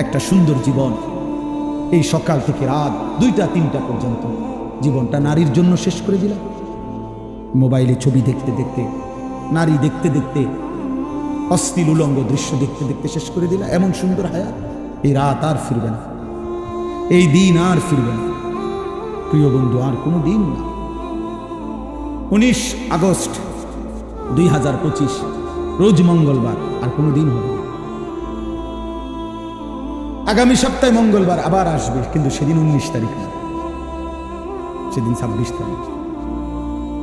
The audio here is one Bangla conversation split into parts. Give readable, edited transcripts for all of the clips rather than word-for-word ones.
একটা সুন্দর জীবন, এই সকাল থেকে রাত 2টা-3টা পর্যন্ত জীবনটা নারীর জন্য শেষ করে দিলাম। মোবাইলে ছবি দেখতে দেখতে, নারী দেখতে দেখতে, অশ্লীল উলঙ্গ দৃশ্য দেখতে দেখতে শেষ করে দিলাম। এমন সুন্দর হায়াত, এই রাত আর ফিরবে না, এই দিন আর ফিরবে না প্রিয় বন্ধু, আর কোনো দিন না। 19 আগস্ট 2025 রোজ মঙ্গলবার, আর কোনো দিন হবে না। আগামী সপ্তাহে মঙ্গলবার আবার আসবে, কিন্তু সেদিন 19 তারিখ না, সেদিন 26 তারিখ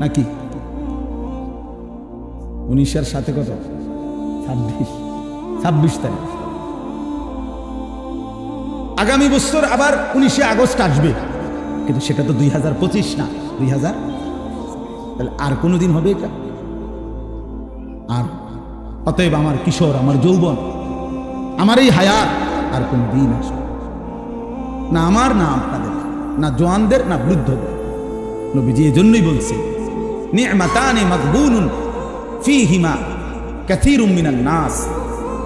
নাকি 19-এর সাথে কত 26 তারিখ। আগামী বছর আবার 19 আগস্ট আসবে, কিন্তু সেটা তো 2025 না, 2000। তাহলে আর কোনো দিন হবে এটা? আর অতএব আমার কিশোর, আমার যৌবন, আমার এই হায়াত আর কোনো দিন আসবে না, আমার না আপনাদের, না জওয়ানদের, না বৃদ্ধদের। নবীজি এজন্যই বলছে, নি'মাতানি মাগবুনুন ফীহিমা কাসীরুম মিনান নাস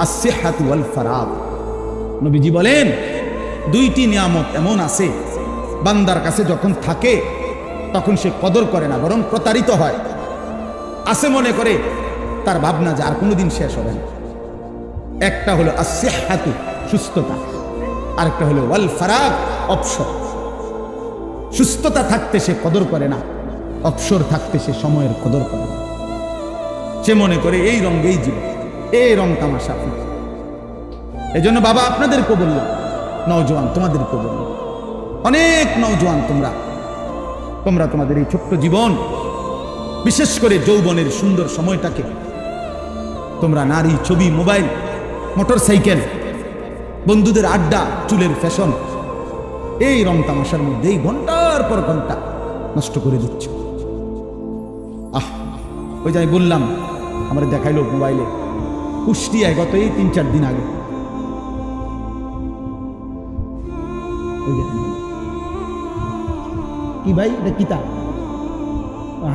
আস-সিহহাতু ওয়াল ফারাগ। নবীজি বলেন, দুইটি নিয়ামত এমন আছে বান্দার কাছে যখন থাকে তখন সে কদর করে না, বরং প্রতারিত হয়। আছে মনে করে তার ভাবনা যে আর কোনোদিন শেষ হবে না। একটা হলো আস-সিহহাতু, সুস্থতা, আরেকটা হলো ওয়াল ফারাগ, অবসর। সুস্থতা থাকতে সে কদর করে না, অবসর থাকতে সে সময়ের কদর করে না। সে মনে করে এই রঙেই জীবন, এই রং তামাশা। এজন্য বাবা আপনাদেরকে বললাম, নওজোয়ান তোমাদেরকে বললাম, অনেক নওজোয়ান তোমরা তোমাদের এই ছোট্ট জীবন, বিশেষ করে যৌবনের সুন্দর সময়টাকে তোমরা নারী, ছবি, মোবাইল, মোটর সাইকেল, বন্ধুদের আড্ডা, চুলের ফ্যাশন, এই রং তামাশার মধ্যেই ঘন্টার পর ঘন্টা নষ্ট করে দিচ্ছ। ওই যে আমি বললাম, আমার দেখাইলো মোবাইলে, কুষ্টিয়ায় গত এই 3-4 দিন আগে, কি ভাই এটা কিতা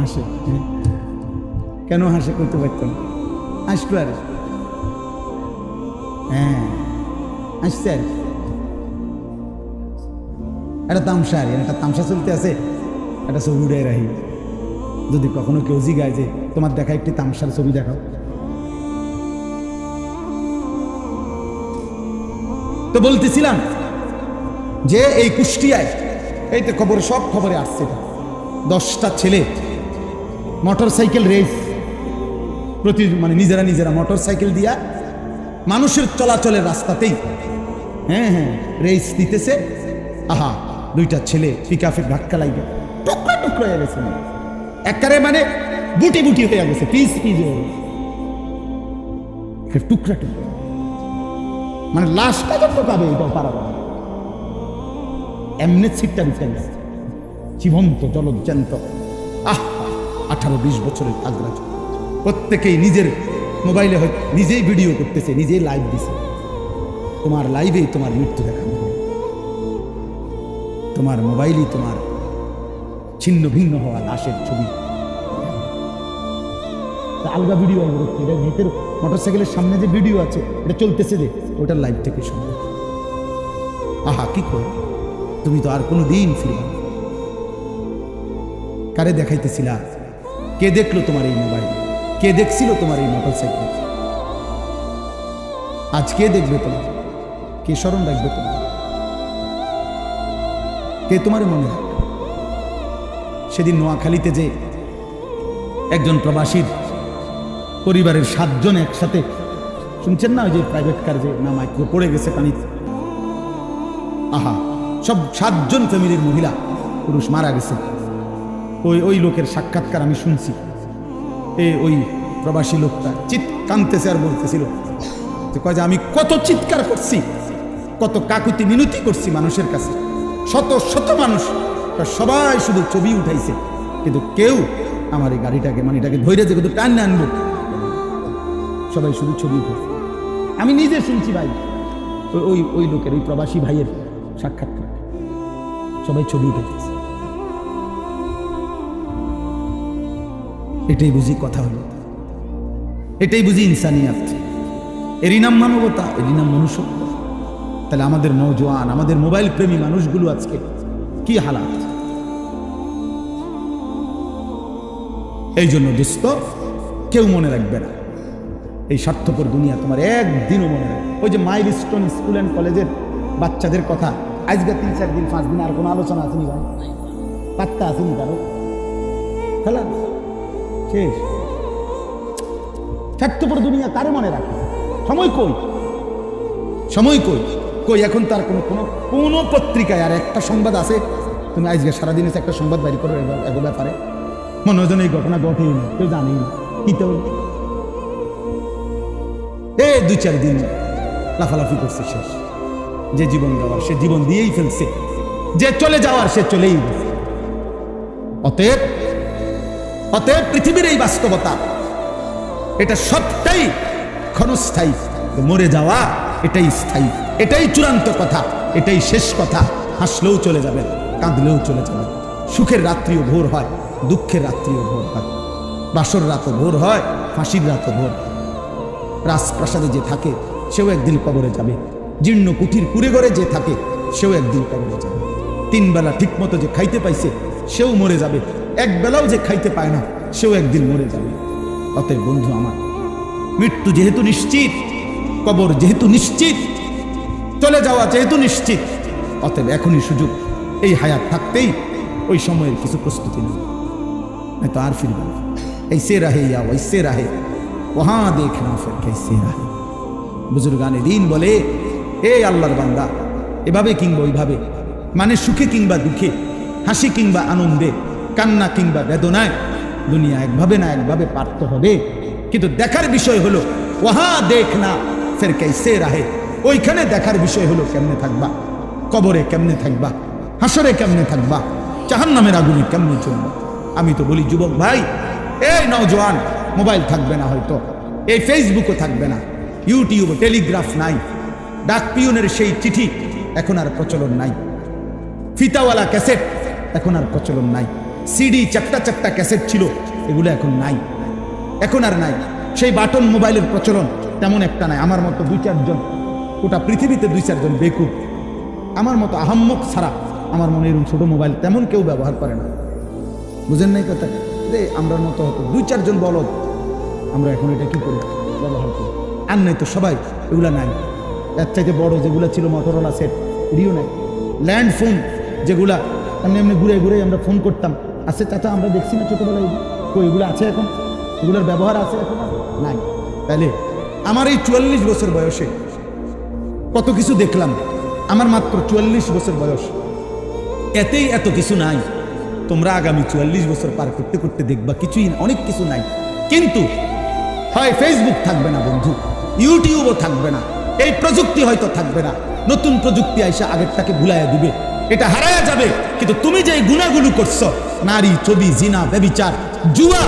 হাসে, কেন হাসে করতে পারত না, আসতো আর হ্যাঁ আসছে আর একটা তামসা, আর একটা তামসা চলতে আছে, একটা ছবি উড়ে রাখি। যদি কখনো কেউ জিগায় যে তোমার দেখা একটি তামসার ছবি দেখাও, তো বলতেছিলাম যে এই কুষ্টিয়ায়, এই তো খবর, সব খবরে আসছে, 10টা ছেলে মোটর সাইকেল রেস, মানে নিজেরা মোটর সাইকেল দিয়া মানুষের চলাচলের রাস্তাতেই রেস দিতেছে। আহা, 2টা ছেলে পিকআপের ধাক্কা লাগে টুকরা টুকরা হয়ে গেছে, একেবারে মানে বুটি বুটি হয়ে গেছে, পিস পিস হয়ে গেছে, টুকরা টুকরা, মানে লাশটা যত পাবে এটাও পারাবে না, এমনি ছিটটা দিতে গেছে, জীবন্ত জলজ্জান্ত। 18-20 বছরের আগ্রা, প্রত্যেকেই নিজের মোবাইলে নিজেই ভিডিও করতেছে, নিজেই লাইভ দিছে। তোমার লাইভেই তোমার মৃত্যু দেখানো হবে, তোমার মোবাইলই তোমার ছিন্ন ভিন্ন হওয়া লাশের ছবি, আলগা ভিডিও করতে। এটা ভিতরে মোটরসাইকেলের সামনে যে ভিডিও আছে, এটা চলতেছে যে, ওটার লাইভ থেকে শুনবে। আহা, কি করে তুমি তো আর কোনো দিন ফিরবে না। কারে দেখাইতেছিলা? কে দেখলো তোমার এই মোবাইল? কে দেখছিল তোমার এই মোটরসাইকেল? আজ কে দেখবে তোমার? কে স্মরণ রাখবে তোমার? কে তোমার মনে রাখবে? সেদিন নোয়াখালীতে যে একজন প্রবাসীর পরিবারের 7 জন একসাথে, শুনছেন না, ওই যে প্রাইভেট কার যে না মাইক্রো পড়ে গেছে পানিতে, আহা, সব 7 জন ফ্যামিলির মহিলা পুরুষ মারা গেছে। ওই লোকের সাক্ষাৎকার আমি শুনছি। ওই প্রবাসী লোকটা কাঁদতেছে আর বলতেছিল যে, কয় যে আমি কত চিৎকার করছি, কত কাকুতি মিনতি করছি মানুষের কাছে, শত শত মানুষ, সবাই শুধু ছবি উঠাইছে, কিন্তু কেউ আমার এই গাড়িটাকে, মানে এটাকে ধৈর্য যে টান আনবো, সবাই শুধু ছবি উঠেছে। আমি নিজে শুনছি ভাই, ওই লোকের, ওই প্রবাসী ভাইয়ের সাক্ষাৎকার, সবাই ছবি উঠেছে। এটাই বুঝি কথা হলো, এটাই বুঝি ইনসানিয়াত। এরই নাম মানবতা, এরই নাম মনুষ্যত্ব। তাহলে আমাদের নওজোয়ান, আমাদের মোবাইল প্রেমী মানুষগুলো আজকে কি হালাত। এই জন্য দোস্ত, কেউ মনে রাখবে না এই স্বার্থপর দুনিয়া তোমার একদিনও মনে রাখবে। ওই যে মাইলস্টোন স্কুল অ্যান্ড কলেজের বাচ্চাদের কথা, আজকে 3-4 দিন 5 দিন আর কোনো আলোচনা আসেনি ভাই, পাত্তা আসেনি কারো, খেলা শেষ। স্বার্থপর দুনিয়া কারে মনে রাখে? সময় কই, সময় কই, কই এখন তার কোনো পত্রিকায় আর একটা সংবাদ আছে? তুমি আজকে সারাদিনে একটা সংবাদ বাইর করো এগো ব্যাপারে, মনে হয় যেন এই ঘটনা ঘটেই না, কেউ জানেই না কি। তো এই 2-4 দিন লাফালাফি করছে, শেষ। যে জীবন দেওয়ার সে জীবন দিয়েই ফেলছে, যে চলে যাওয়ার সে চলেই গেছে। অতএব পৃথিবীর এই বাস্তবতা, এটা সবটাই ক্ষণস্থায়ী। মরে যাওয়া এটাই স্থায়ী, এটাই চূড়ান্ত কথা, এটাই শেষ কথা। হাসলেও চলে যাবে, কাঁদলেও চলে যাবে। সুখের রাত্রিও ভোর হয়, দুঃখের রাত্রিও ভোর হয়। বাসর রাতও ভোর হয়, ফাঁসির রাতও ভোর। রাজপ্রাসাদে যে থাকে সেও একদিন কবরে যাবে, জীর্ণ কুঠির কুড়ে ঘরে যে থাকে সেও একদিন কবরে যাবে। 3 বেলা ঠিক মতো যে খাইতে পাইছে সেও মরে যাবে, 1 বেলাও যে খাইতে পায় না সেও একদিন মরে যাবে। অতএব বন্ধু আমার, মৃত্যু যেহেতু নিশ্চিত, কবর যেহেতু নিশ্চিত, চলে যাওয়া যেহেতু নিশ্চিত, অতএব এখনই সুযোগ। এই হায়াত থাকতেই ওই সময়ের কিছু প্রস্তুতি নেই, তো আর ফিরবে না। ऐसे रहे या वैसे रहे, वहां देखना फिर कैसे रहे। বুজুর্গানে দিন বলে, এ আল্লাহর বান্দা, এভাবে কিংবা ওইভাবে, মানে সুখে কিংবা দুঃখে, হাসি কিংবা আনন্দে, কান্না কিংবা বেদনায়, দুনিয়া একভাবে না একভাবে পার্থ হবে। কিন্তু দেখার বিষয় হলো ওহা দেখনা ফের कैसे रहे, ওইখানে দেখার বিষয় হলো কেমনে থাকবা, কবরে কেমনে থাকবা, হাসরে কেমনে থাকবা, জাহান্নামের আগুনে কেমনে চলবা। আমি তো বলি যুবক ভাই, এই নওজোয়ান, মোবাইল থাকবে না হয়তো, এই ফেসবুকও থাকবে না, ইউটিউব, টেলিগ্রাফ নাই, ডাক পিয়নের সেই চিঠি এখন আর প্রচলন নাই, ফিতাওয়ালা ক্যাসেট এখন আর প্রচলন নাই, সিডি চারটা ক্যাসেট ছিল এগুলো এখন নাই, এখন আর নাই। সেই বাটন মোবাইলের প্রচলন তেমন একটা নাই। আমার মতো 2-4 জন, গোটা পৃথিবীতে 2-4 জন বেকুব, আমার মতো আহাম্মক ছাড়া আমার মনে এরকম ছোট মোবাইল তেমন কেউ ব্যবহার করে না। বুঝেন নাই কথা? আমরা মতো হতো 2-4 জন বলদ, আমরা এখন এটা কি করি, ব্যবহার করি। আর নাই তো সবাই এগুলা নাই। এর চাইতে বড় যেগুলো ছিল মটোরোলা সেট, এটিও নাই। ল্যান্ড ফোন যেগুলা এমনি এমনি ঘুরে ঘুরে আমরা ফোন করতাম, আছে চাচা, আমরা দেখছি না ছোটবেলায়, এগুলো আছে এখন, এগুলোর ব্যবহার আছে এখন নাই। তাহলে আমার এই 44 বছর বয়সে কত কিছু দেখলাম, আমার মাত্র 44 বছর বয়স, এতেই এত কিছু নাই। তোমরা আগামী 44 বছর পার করতে করতে দেখবা কিছুই, অনেক কিছু নাই। কিন্তু হয় ফেসবুক থাকবে না বন্ধু, ইউটিউবও থাকবে না, এই প্রযুক্তি হয়তো থাকবে না, নতুন প্রযুক্তি আইসা আগেরটাকে ভুলাইয়া দিবে, এটা হারায়া যাবে। কিন্তু তুমি যে গুনাহগুলো করছো, নারী, ছবি, জিনা, ব্যভিচার, জুয়া,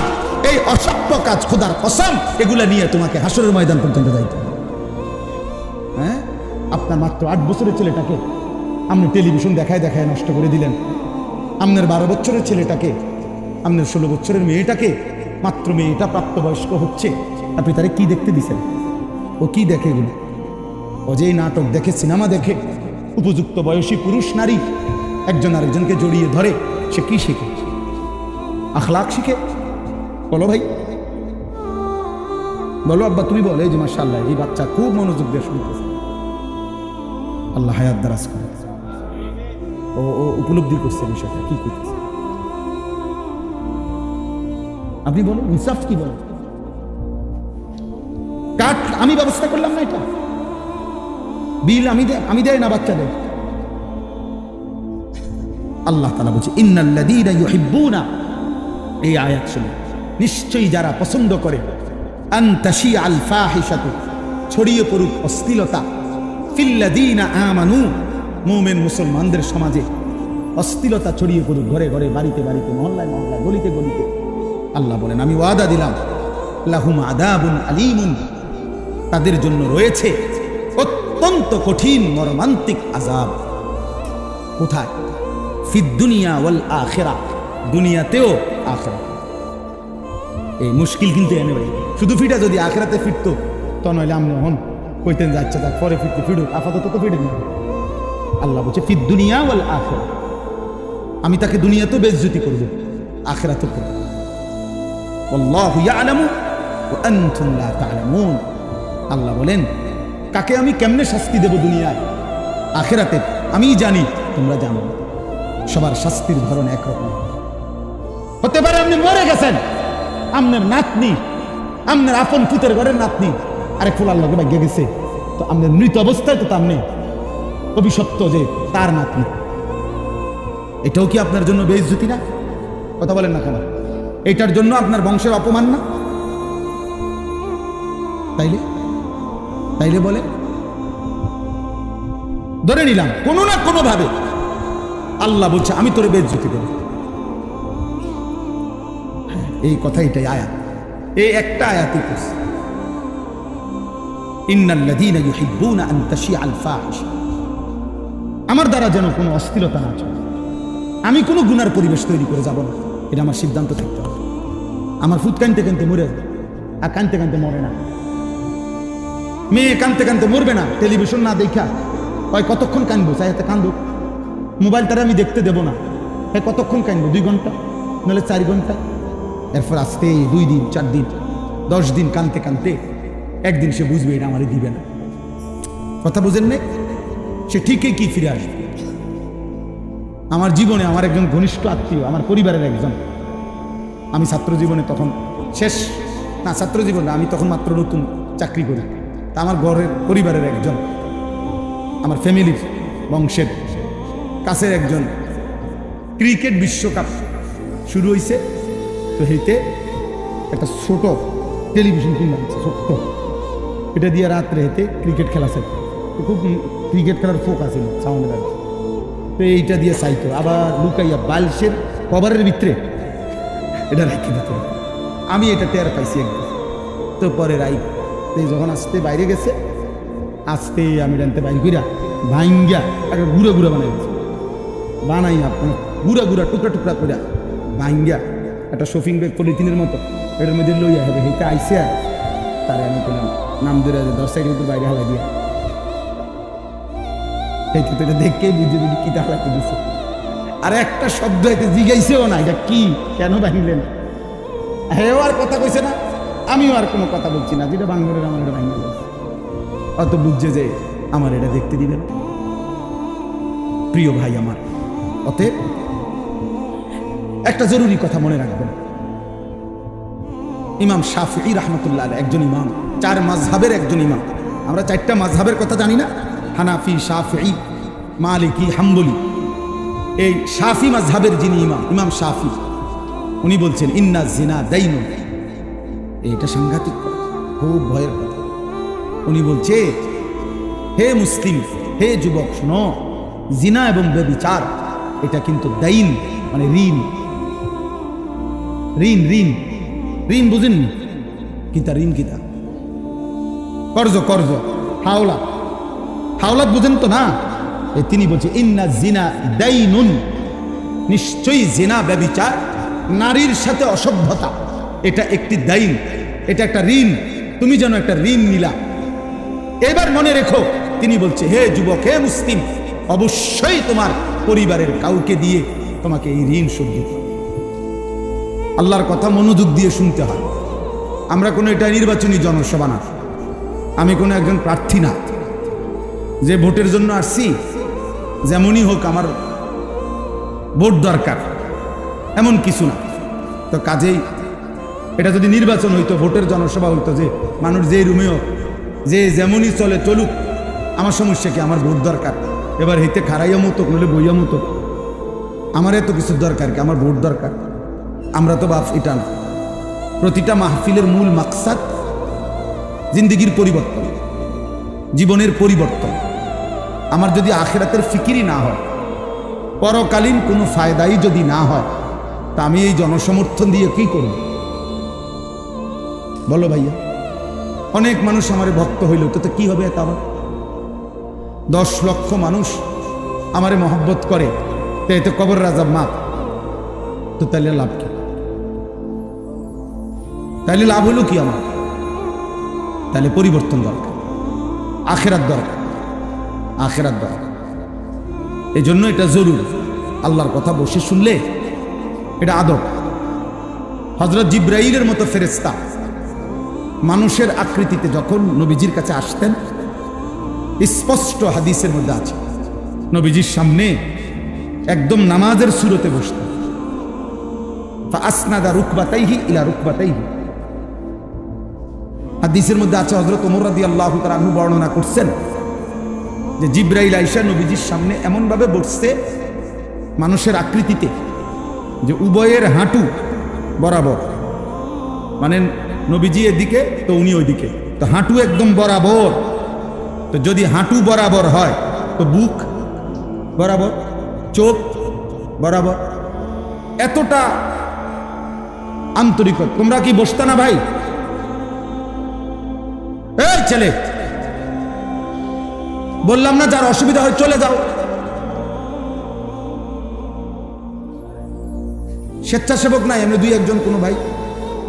এই অসভ্য কাজ, খোদার কসম, এগুলা নিয়ে তোমাকে হাসরের ময়দান পর্যন্ত যাইতে হবে। হ্যাঁ, আপনার মাত্র 8 বছরের ছেলেটাকে আপনি টেলিভিশন দেখায় দেখায় নষ্ট করে দিলেন। আপনার 12 বছরের ছেলেটাকে, আপনার 16 বছরের মেয়েটাকে, মাত্র মেয়েটা প্রাপ্তবয়স্ক হচ্ছে, আপনি তারে কি দেখতে দিছেন? ও কি দেখে এগুলো? ও যে নাটক দেখে, সিনেমা দেখে, উপযুক্ত বয়সী পুরুষ নারী একজন আরেকজনকে জড়িয়ে ধরে, সে কি শিখে? আখলাক শিখে? বলো ভাই, বলো আব্বা, তুমি বলো। এই যে মাশাআল্লাহ, এই বাচ্চা খুব মনোযোগ দিয়ে শুনতেছে, আল্লাহ হায়াত দারাজ করে, ও উপলব্ধি করছে বিষয়টা কি করতেছে। আপনি বলুন, ইনসাফ কি বলেন? কাট আমি ব্যবস্থা করলাম না, এটা বিল আমি দেয় না, বাচ্চা দেয়। আল্লাহ তাআলা বলছে, ইন্নাল্লাযীনা ইউহিব্বুনা, এই আয়াত শুনে নিশ্চয়ই যারা পছন্দ করে, আন তাশিআল ফাহিশাতু, ছড়িয়ে পড়ুক অশ্লীলতা, ফিল্লাযীনা আমানু, মুমিন মুসলমানদের সমাজে অশ্লীলতা ছড়িয়ে পড়ুক, ঘরে ঘরে, বাড়িতে বাড়িতে, মহল্লায় মহল্লায়, গলিতে গলিতে। আল্লাহ বলেন, আমি ওয়াদা দিলাম, লাহুম আযাবুন আলীমুন, তাদের জন্য রয়েছে অত্যন্ত কঠিন মর্মান্তিক আযাব। কোথায়? ফিদ দুনিয়া ওয়াল আখিরাহ, দুনিয়াতেও আখিরাত। এই মুশকিল কিন্তু এনে ভাই, শুধু ফিটা যদি আখিরাতে ফিরতো তো, নইলে আমনে হন কইতেন যে আচ্ছা যাক পরে ফিরতে ফিরুক, আপাতত তো ফিরে না। আল্লাহ বলছে ফিদ দুনিয়া ওয়াল আখিরা, আমি তাকে দুনিয়াতেও বেইজ্জতি করব, আখিরাতেও করব। আল্লাহু ইয়ালামু ওয়া আনতুম লা তা'লামুন। আল্লাহ বলেন কাকে আমি কেমনে শাস্তি দেব দুনিয়ায় আখিরাতে আমি জানি, তোমরা জানো না। সবার শাস্তির ধরন একরকম হতে পারে। আপনি মরে গেছেন, আপনার নাতনি, আপনার আপন পুতের ঘরের নাতনি আরেক ফুল আল্লাহকে ভাগ্যে গেছে, তো আপনার মৃত অবস্থায় তো আপনি অভিশপ্ত যে তার নাতনি, এটাও কি আপনার জন্য বেইজ্জতি না? কথা বলেন না কেন? এটার জন্য আপনার বংশের অপমান না? তাইলে তাইলে বলে ধরে নিলাম কোনো না কোনো ভাবে আল্লাহ বলছে আমি তোরে বেইজ্জতি করব। এই কথা, এটাই আয়াত, এই একটা আয়াতই করছে ইন্নাল্লাযীনা ইউহিব্বুনা আন তাশিআল ফাহিশা। আমার দ্বারা যেন কোনো অস্থিরতা না চলে, আমি কোনো গুনার পরিবেশ তৈরি করে যাব না, এটা আমার সিদ্ধান্ত থাকতে হবে। আমার ফুট কানতে কানতে মরে যাবে, আর কানতে কানতে মরে না। মেয়ে কানতে কানতে মরবে না, টেলিভিশন না দেখা হয় কতক্ষণ কানবো, চাইতে কান্দুক, মোবাইল তারা আমি দেখতে দেবো না, হ্যাঁ কতক্ষণ কানবো, 2 ঘন্টা নাহলে 4 ঘন্টা। এরপর আসতে 2 দিন 4 দিন 10 দিন কানতে কানতে একদিন সে বুঝবে এটা আমারই দিবে না। কথা বুঝেন না? সে ঠিকই কি ফিরে আসবে। আমার জীবনে আমার একজন ঘনিষ্ঠ আত্মীয়, আমার পরিবারের একজন, আমি ছাত্র জীবনে তখন শেষ না, ছাত্র জীবনে আমি তখন মাত্র নতুন চাকরি করি, তা আমার ঘরের পরিবারের একজন, আমার ফ্যামিলির বংশের কাছের একজন, ক্রিকেট বিশ্বকাপ শুরু হয়েছে, তো হেইতে একটা ছোট টেলিভিশন কিনে আনছে, ছোট্ট, এটা দিয়ে রাত্রে হেতে ক্রিকেট খেলা চাইতো, খুব ক্রিকেট খেলার ফোক আছে সাউন্ডের আর, তো এইটা দিয়ে চাইতো, আবার লুকাইয়া বালিশের কভারের ভিতরে এটা রেখে দিত। আমি এটা টের পাইছি একদিন, তো পরে রাই যখন আসতে বাইরে গেছে, আসতে আমি জানতে বাইরে কইরা ভাঙ্গা একটা গুঁড়া গুঁড়া বানাই গেছে, বানাই আপনার গুঁড়া গুঁড়া টুকরা টুকরা করে ভাঙ্গা একটা শপিং ব্যাগ পলিথিনের মতো এটার মধ্যে লইয়া হবে, হেঁটে আইসে আর তারে আমি করলাম নাম ধরে 10 সাইডের মতো বাইরে হালাই দিয়া, এইটা তো এটা দেখকেই বুঝে দিবি কি হালাইতে দিচ্ছে। আর একটা শব্দ এতে জিগাইছেও না, এটা কি কেন ভাঙলেন, হেও আর কথা কইছে না, আমিও আর কোনো কথা বলছি না, যেটা বাংলার আমার এটা ভাঙা গেছে, অত বুঝছে যে আমার এটা দেখতে দিবেন। প্রিয় ভাই আমার, অতএব একটা জরুরি কথা মনে রাখবেন, ইমাম শাফিঈ রাহমাতুল্লাহ আলাইহি একজন ইমাম, 4 মাযহাবের একজন ইমাম। আমরা 4টা মাযহাবের কথা জানি না, হানাফি, শাফিঈ, মালিকি, হাম্বলি। এই শাফি মাযহাবের যিনি ইমাম, ইমাম শাফি, উনি বলছেন ইন্না জিনা দাইনুন। এইটা সাংঘাতিক কথা, খুব ভয়ের কথা। উনি বলছে হে মুসলিম, হে যুবক শোনো, জিনা এবং ব্যভিচার এটা কিন্তু দাইন, মানে ঋণ। ঋণ ঋণ ঋণ বুঝেননি? কিতা ঋণ, কিতা কর্জ, কর্জ, হাওলা, হাওলাত বুঝেন তো না? তিনি বলছে ইন্না জিনা দাইনুন, নিশ্চয়ই জিনা ব্যভিচার, নারীর সাথে অসভ্যতা, এটা একটি দাইন, এটা একটা ঋণ, তুমি যেন একটা ঋণ নিলা। এবার মনে রেখো, তিনি বলছে হে যুবক, হে মুসলিম, অবশ্যই তোমার পরিবারের কাউকে দিয়ে তোমাকে এই ঋণ শোধ দিতে হবে। আল্লাহর কথা মনোযোগ দিয়ে শুনতে হয়। আমরা কোনো এটা নির্বাচনী জনসভা না, আমি কোনো একজন প্রার্থী না যে ভোটের জন্য আসছি, যেমনই হোক আমার ভোট দরকার, এমন কিছু না। তো কাজেই এটা যদি নির্বাচন হইতো, ভোটের জনসভা হইতো, যে মানুষ যে রুমেও যে যেমনই চলে চলুক, আমার সমস্যা কি, আমার ভোট দরকার। এবার হইতে খারাইয়া মতো নইলে বইয়া মতো, আমার এত কিছুর দরকার কি, আমার ভোট দরকার। আমরা তো বাপ এটা না। প্রতিটা মাহফিলের মূল মাকসাদ জিন্দেগির পরিবর্তন, জীবনের পরিবর্তন। আমার যদি আখিরাতের ফিকিরই না হয়, পরকালীন কোনো ফায়দাই যদি না হয়, তা আমি এই জনসমর্থন দিয়ে কি করব? বলো ভাইয়া। অনেক মানুষ আমারে ভক্ত হইল, তো কি হবে? তা 10 লক্ষ মানুষ আমারে মহব্বত করে, তো এতে কবর রাজাব মাপ, তো তাহলে লাভ কি? তাহলে লাভ হলো কি আমার? তাহলে পরিবর্তন দরকার। আখেরাত দরকার, আখেরাত দরকার। এই জন্য এটা জরুরি। আল্লাহর কথা বসে শুনলে এটা আদব। হযরত জিবরাইলের মতো ফেরেশতা মানুষের আকৃতিতে যখন নবীজির কাছে আসতেন, স্পষ্ট হাদিসের মধ্যে আছে নবীজির সামনে একদম নামাজের সুরতে বসতেন। ফাআসনাদা রুকবাতাইহি ইলা রুকবাতাইহি। হাদিসের মধ্যে আছে হযরত ওমর রাদিয়াল্লাহু তাআলা আনহু বর্ণনা করছেন যে জিবরাইল আইসা নবীজির সামনে এমনভাবে বসছে মানুষের আকৃতিতে যে উভয়ের হাঁটু বরাবর, মানে নবীজি এদিকে তো উনি ওইদিকে, তো হাঁটু একদম বরাবর। তো যদি হাঁটু বরাবর হয় তো বুক বরাবর, চোখ বরাবর। এতটা আন্তরিকতা। তোমরা কি বসতা না ভাই? এই ছেলে, বললাম না যার অসুবিধা হয় চলে যাও। স্বেচ্ছাসেবক নাই, এমনি দুই একজন কোনো ভাই।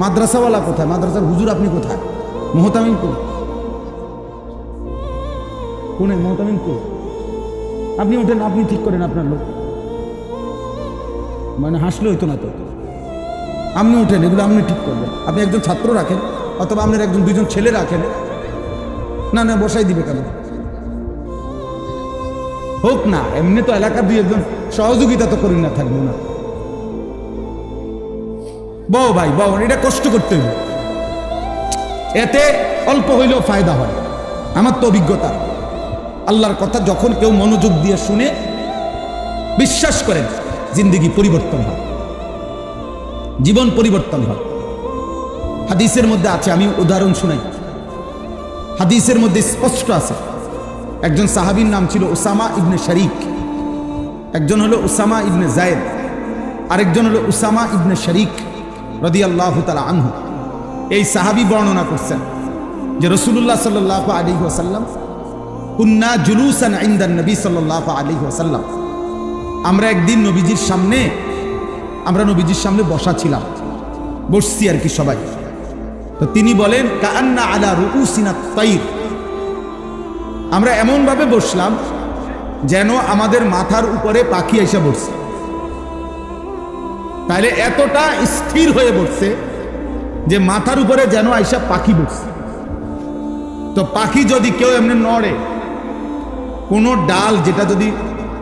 মাদ্রাসাওয়ালা কোথায়? মাদ্রাসার হুজুর আপনি কোথায়? মোহতামিম কোনে? মোহতামিম কো? আপনি ওঠেন, আপনি ঠিক করেন আপনার লোক। মানে হাসলে হইতো না তো। আপনি উঠেন, এগুলো আপনি ঠিক করবেন। আপনি একজন ছাত্র রাখেন, অথবা আপনার একজন দুইজন ছেলে রাখেন। না না, বসাই দিবে কেন? হোক না, এমনি তো এলাকার দুই একজন সহযোগিতা তো করি না, থাকবো না। বউ ভাই বউ, এটা কষ্ট করতে হইল, এতে অল্প হইলেও ফায়দা হয়। আমার তো অভিজ্ঞতা, আল্লাহর কথা যখন কেউ মনোযোগ দিয়ে শুনে, বিশ্বাস করেন জিন্দেগি পরিবর্তন হয়, জীবন পরিবর্তন হয়। হাদিসের মধ্যে আছে, আমি উদাহরণ শুনাই। হাদিসের মধ্যে স্পষ্ট আছে, একজন সাহাবীর নাম ছিল উসামা ইবনে শরীক, একজন হলো উসামা ইবনে যায়েদ, আরেকজন হলো উসামা ইবনে শরীক রাদিয়াল্লাহু তাআলা আনহু। এই সাহাবী বর্ণনা করছেন যে রাসূলুল্লাহ সাল্লাল্লাহু আলাইহি ওয়াসাল্লাম কুন্না জুলুসান ইনদান নবী সাল্লাল্লাহু আলাইহি ওয়াসাল্লাম, আমরা একদিন নবীজির সামনে বসা ছিলাম, বসছি আর কি সবাই। তো তিনি বলেন কাআন্না আলা রুউসিনা তাইর, আমরা এমন ভাবে বসলাম যেন আমাদের মাথার উপরে পাখি এসে বসছে। তাহলে এতটা স্থির হয়ে বসছে যে মাথার উপরে যেন আইসা পাখি বসছে। তো পাখি যদি কেউ এমনি নড়ে, কোনো ডাল যেটা যদি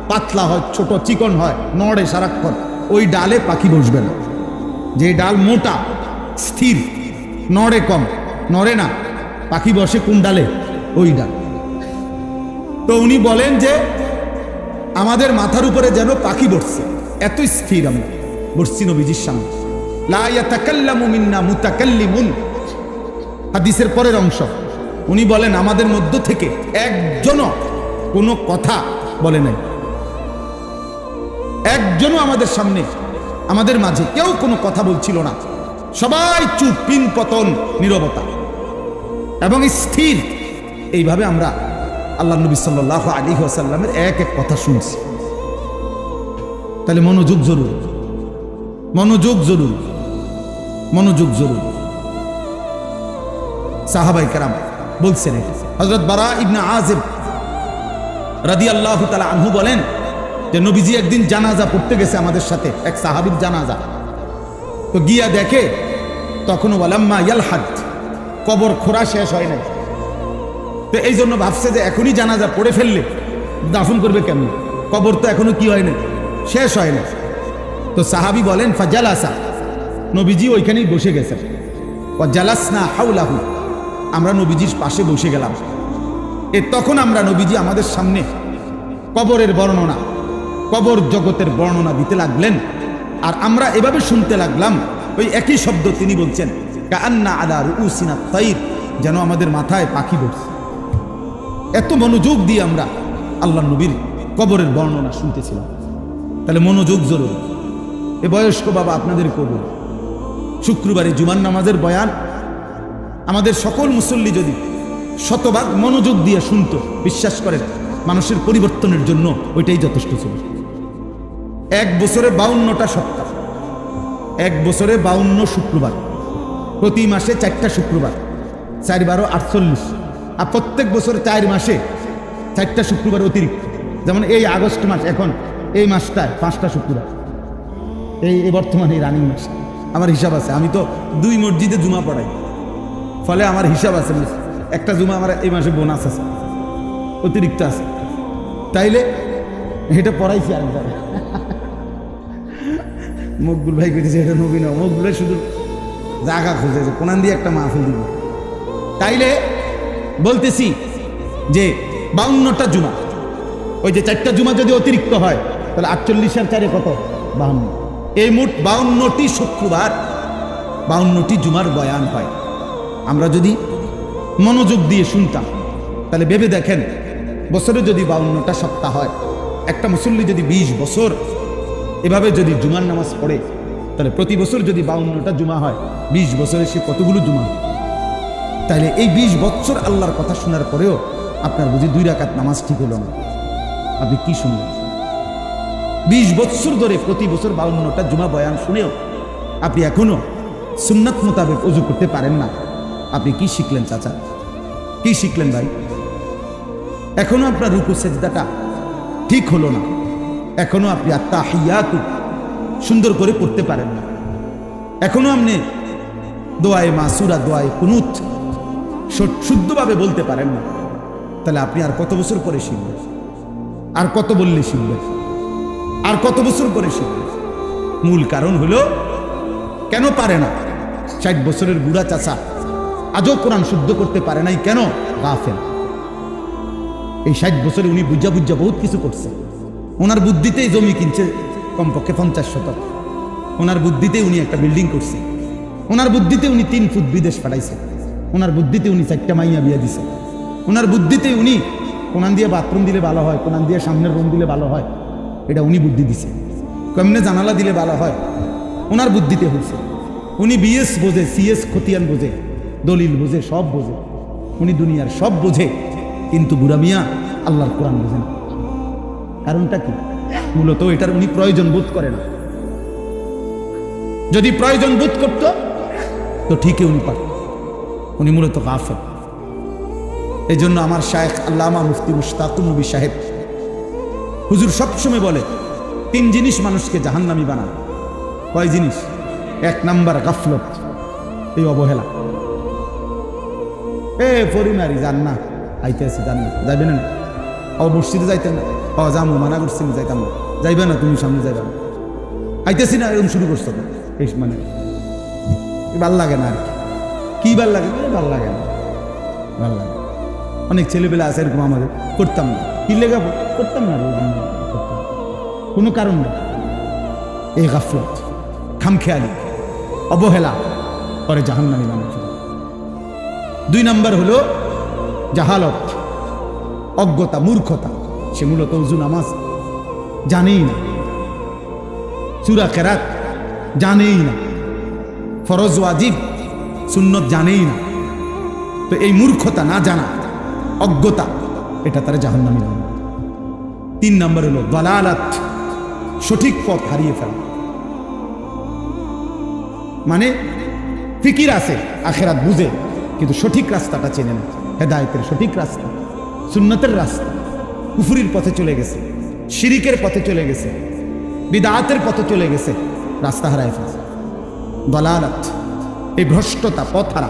পাতলা হয়, ছোট চিকন হয়, নড়ে সারাক্ষণ, ওই ডালে পাখি বসবে না। যে ডাল মোটা স্থির, নড়ে কম, নড়ে না, পাখি বসে কোন ডালে? ওই ডাল। তো উনি বলেন যে আমাদের মাথার উপরে যেন পাখি বসছে, এত স্থির আমরা বসছি নবীজির সামনে। লা ইয়াতাকাল্লামু মিন্না মুতাকাল্লিমুন, হাদিসের পরের অংশ। উনি বলেন আমাদের মধ্য থেকে একজনও কোনো কথা বলে নাই, একজনও আমাদের সামনে, আমাদের মাঝে কেউ কোনো কথা বলছিল না, সবাই চুপ, পিন পতন, নীরবতা এবং স্থির। এইভাবে আমরা আল্লাহ নবী সাল্লাল্লাহু আলাইহি ওয়াসাল্লামের এক এক কথা শুনছি। তাহলে মনোযোগ জরুরি, মনোযোগ জরুরি, মনোযোগ জরুরি। সাহাবায়ে কেরাম বলছেন এটা। হযরত বারা ইবনে আযিব রাদিয়াল্লাহু তাআলা আনহু বলেন যে নবীজি একদিন জানাজা পড়তে গেছে আমাদের সাথে, এক সাহাবীর জানাজা। তো গিয়া দেখে তখনও ওয়ালাম্মা ইয়ালহাদ, কবর খোঁড়া শেষ হয় নাই। তো এই জন্য ভাবছে যে এখনই জানাজা পড়ে ফেললে দাফন করবে কেমন, কবর তো এখনো কি হয় না, শেষ হয় না। তো সাহাবী বলেন ফাজালাসা, নবীজি ওইখানেই বসে গেছেন। ওয়া জালাসনা হাওলাহু, আমরা নবীজির পাশে বসে গেলাম। তখন আমরা নবীজি আমাদের সামনে কবরের বর্ণনা, কবর জগতের বর্ণনা দিতে লাগলেন, আর আমরা এভাবে শুনতে লাগলাম। ওই একই শব্দ তিনি বলছেন কাআন্না আলা রুউসিনা তাইর, যেন আমাদের মাথায় পাখি বসছে। এত মনোযোগ দিয়ে আমরা আল্লাহ নবীর কবরের বর্ণনা শুনতেছিলাম। তাহলে মনোযোগ জরুরি। এ বয়স্ক বাবা আপনাদের কবর, শুক্রবারে জুমার নামাজের বয়ান আমাদের সকল মুসল্লি যদি শতভাগ মনোযোগ দিয়ে শুনতো, বিশ্বাস করেন মানুষের পরিবর্তনের জন্য ওইটাই যথেষ্ট ছিল। এক বছরে 52টা সপ্তাহ, এক বছরে 52 শুক্রবার, প্রতি মাসে 4টা শুক্রবার, 4 × 12 = 48, আর প্রত্যেক বছর 4 মাসে 4টা শুক্রবার অতিরিক্ত, যেমন এই আগস্ট মাস, এখন এই মাসটায় 5টা শুক্রবার, এই বর্তমানে এই রানিং মাস। আমার হিসাব আছে, আমি তো 2 মসজিদে জুমা পড়াই, ফলে আমার হিসাব আছে, একটা জুমা আমার এই মাসে বোনাস আছে, অতিরিক্ত আছে, তাইলে এটা পড়াইছি আরেকবার। মকবুল ভাই কেটেছে এটা নবীন, মকবুল শুধু জায়গা খুঁজেছে কোনান দিয়ে একটা মাহফিল দিব। তাইলে বলতেছি যে 52টা জুমা, ওই যে 4টা জুমা যদি অতিরিক্ত হয় তাহলে 48 আর 4 কত, 52। এই মোট 52টি শুক্রবার 52টি জুমার বয়ান হয়। আমরা যদি মনোযোগ দিয়ে শুনতাম তাহলে ভেবে দেখেন, বছরে যদি 52টা সপ্তাহ হয়, একটা মুসল্লি যদি 20 বছর এভাবে যদি জুমার নামাজ পড়ে, তাহলে প্রতি বছর যদি 52টা জুমা হয়, 20 বছরে সে কতগুলো জুমা হয়? তাইলে এই 20 বছর আল্লাহর কথা শোনার পরেও আপনার বুঝি 2 রাকাত নামাজ ঠিক হলো না, আপনি কি শুনলেন? 20 বছর ধরে প্রতি বছর 52টা জুমা বয়ান শুনেও আপনি এখনো সুন্নাত মোতাবেক ওযু করতে পারেন না, আপনি কি শিখলেন চাচা? কি শিখলেন ভাই? এখনো আপনার রুকু সেজদাটা ঠিক হলো না, এখনো আপনি আত্তাহিয়াতু সুন্দর করে পড়তে পারেন না, এখনো আপনি দোয়ায়ে মাসুরা, দোয়ায়ে কুনুত শুদ্ধভাবে বলতে পারেন না, তাহলে আপনি আর কত বছর পরে শিখবেন? আর কত বললে শিখবেন? আর কত বছর পরে শিখবেন? মূল কারণ হলো কেন পারে না? 60 বছরের বুড়া চাচা আজও কোরআন শুদ্ধ করতে পারে নাই কেন? গাফেল। এই 60 বছরে উনি বুঝা বহুত কিছু করছে। ওনার বুদ্ধিতেই জমি কিনছে কমপক্ষে 50 শতক, ওনার বুদ্ধিতে উনি একটা বিল্ডিং করছে, ওনার বুদ্ধিতে উনি 3 ফুট বিদেশ পাঠাইছে, ওনার বুদ্ধিতে উনি 4টা মাইয়া বিয়া দিছে, ওনার বুদ্ধিতে উনি কোনান দিয়ে বাথরুম দিলে ভালো হয়, কোনান দিয়ে সামনের রুম দিলে ভালো হয়, এটা উনি বুদ্ধি দিছে। কেমনে জানালা দিলে ভালো হয়, ওনার বুদ্ধিতে হয়েছে। উনি বিএস বোঝে, সিএস খতিয়ান বোঝে, দলিল বোঝে, সব বোঝে, উনি দুনিয়ার সব বোঝে, কিন্তু বুড়া মিয়া আল্লাহর কোরআন বোঝে না। কারণটা কি? মূলত এটার উনি প্রয়োজন বোধ করে না। যদি প্রয়োজন বোধ করত তো ঠিকই উনি পারত, উনি মূলত গাফেল। এই জন্য আমার শায়েখ আল্লামা মুফতি মুশতাকুর নবী সাহেব হুজুর সবসময় বলে 3 জিনিস মানুষকে জাহান্নামী বানায়। কয় জিনিস? 1 নাম্বার গাফলত, এই অবহেলা। পরিমারি যান না, আইতে আছে যান না, যাইবেন না? মসজিদে যাইতেন না? যাবো, মানা করছি না, যাইতাম না। যাইবে না, তুমি সামনে যাইবে না, আইতেছি না, এরকম শুরু করছো। এই মানে ভাল লাগে না আর কি ভাল লাগে? ভাল লাগে না, ভাল লাগে। অনেক ছেলেবেলা আছে এরকম, আমাদের করতাম না, কি লেগে করতাম না, কোনো কারণ নেই। এই গাফলত, খামখেয়ালি, অবহেলা করে জাহান্নামী মানুষ। 2 নাম্বার হলো জাহালত, অজ্ঞতা, মূর্খতা। সে মূলত ওযু নামাজ জানেই না, সূরা কেরাত জানেই না, ফরজ ওয়াজিব সুন্নত জানেই না। তো এই মূর্খতা, না জানা, অজ্ঞতা, এটা তারা জাহান্নামী বানায়। 3 নাম্বার হলো দালালাত, সঠিক পথ হারিয়ে ফেলা। মানে ফিকির আছে, আখিরাত বুঝে, কিন্তু সঠিক রাস্তাটা চেনে না। হেদায়েতের সঠিক রাস্তা, সুন্নতের রাস্তা, কুফরির পথে চলে গেছে, শিরিকের পথে চলে গেছে, বিদআতের পথে চলে গেছে, রাস্তা হারায় ফেলছে। দালালাত, এই ভ্রষ্টতা, পথ হারা,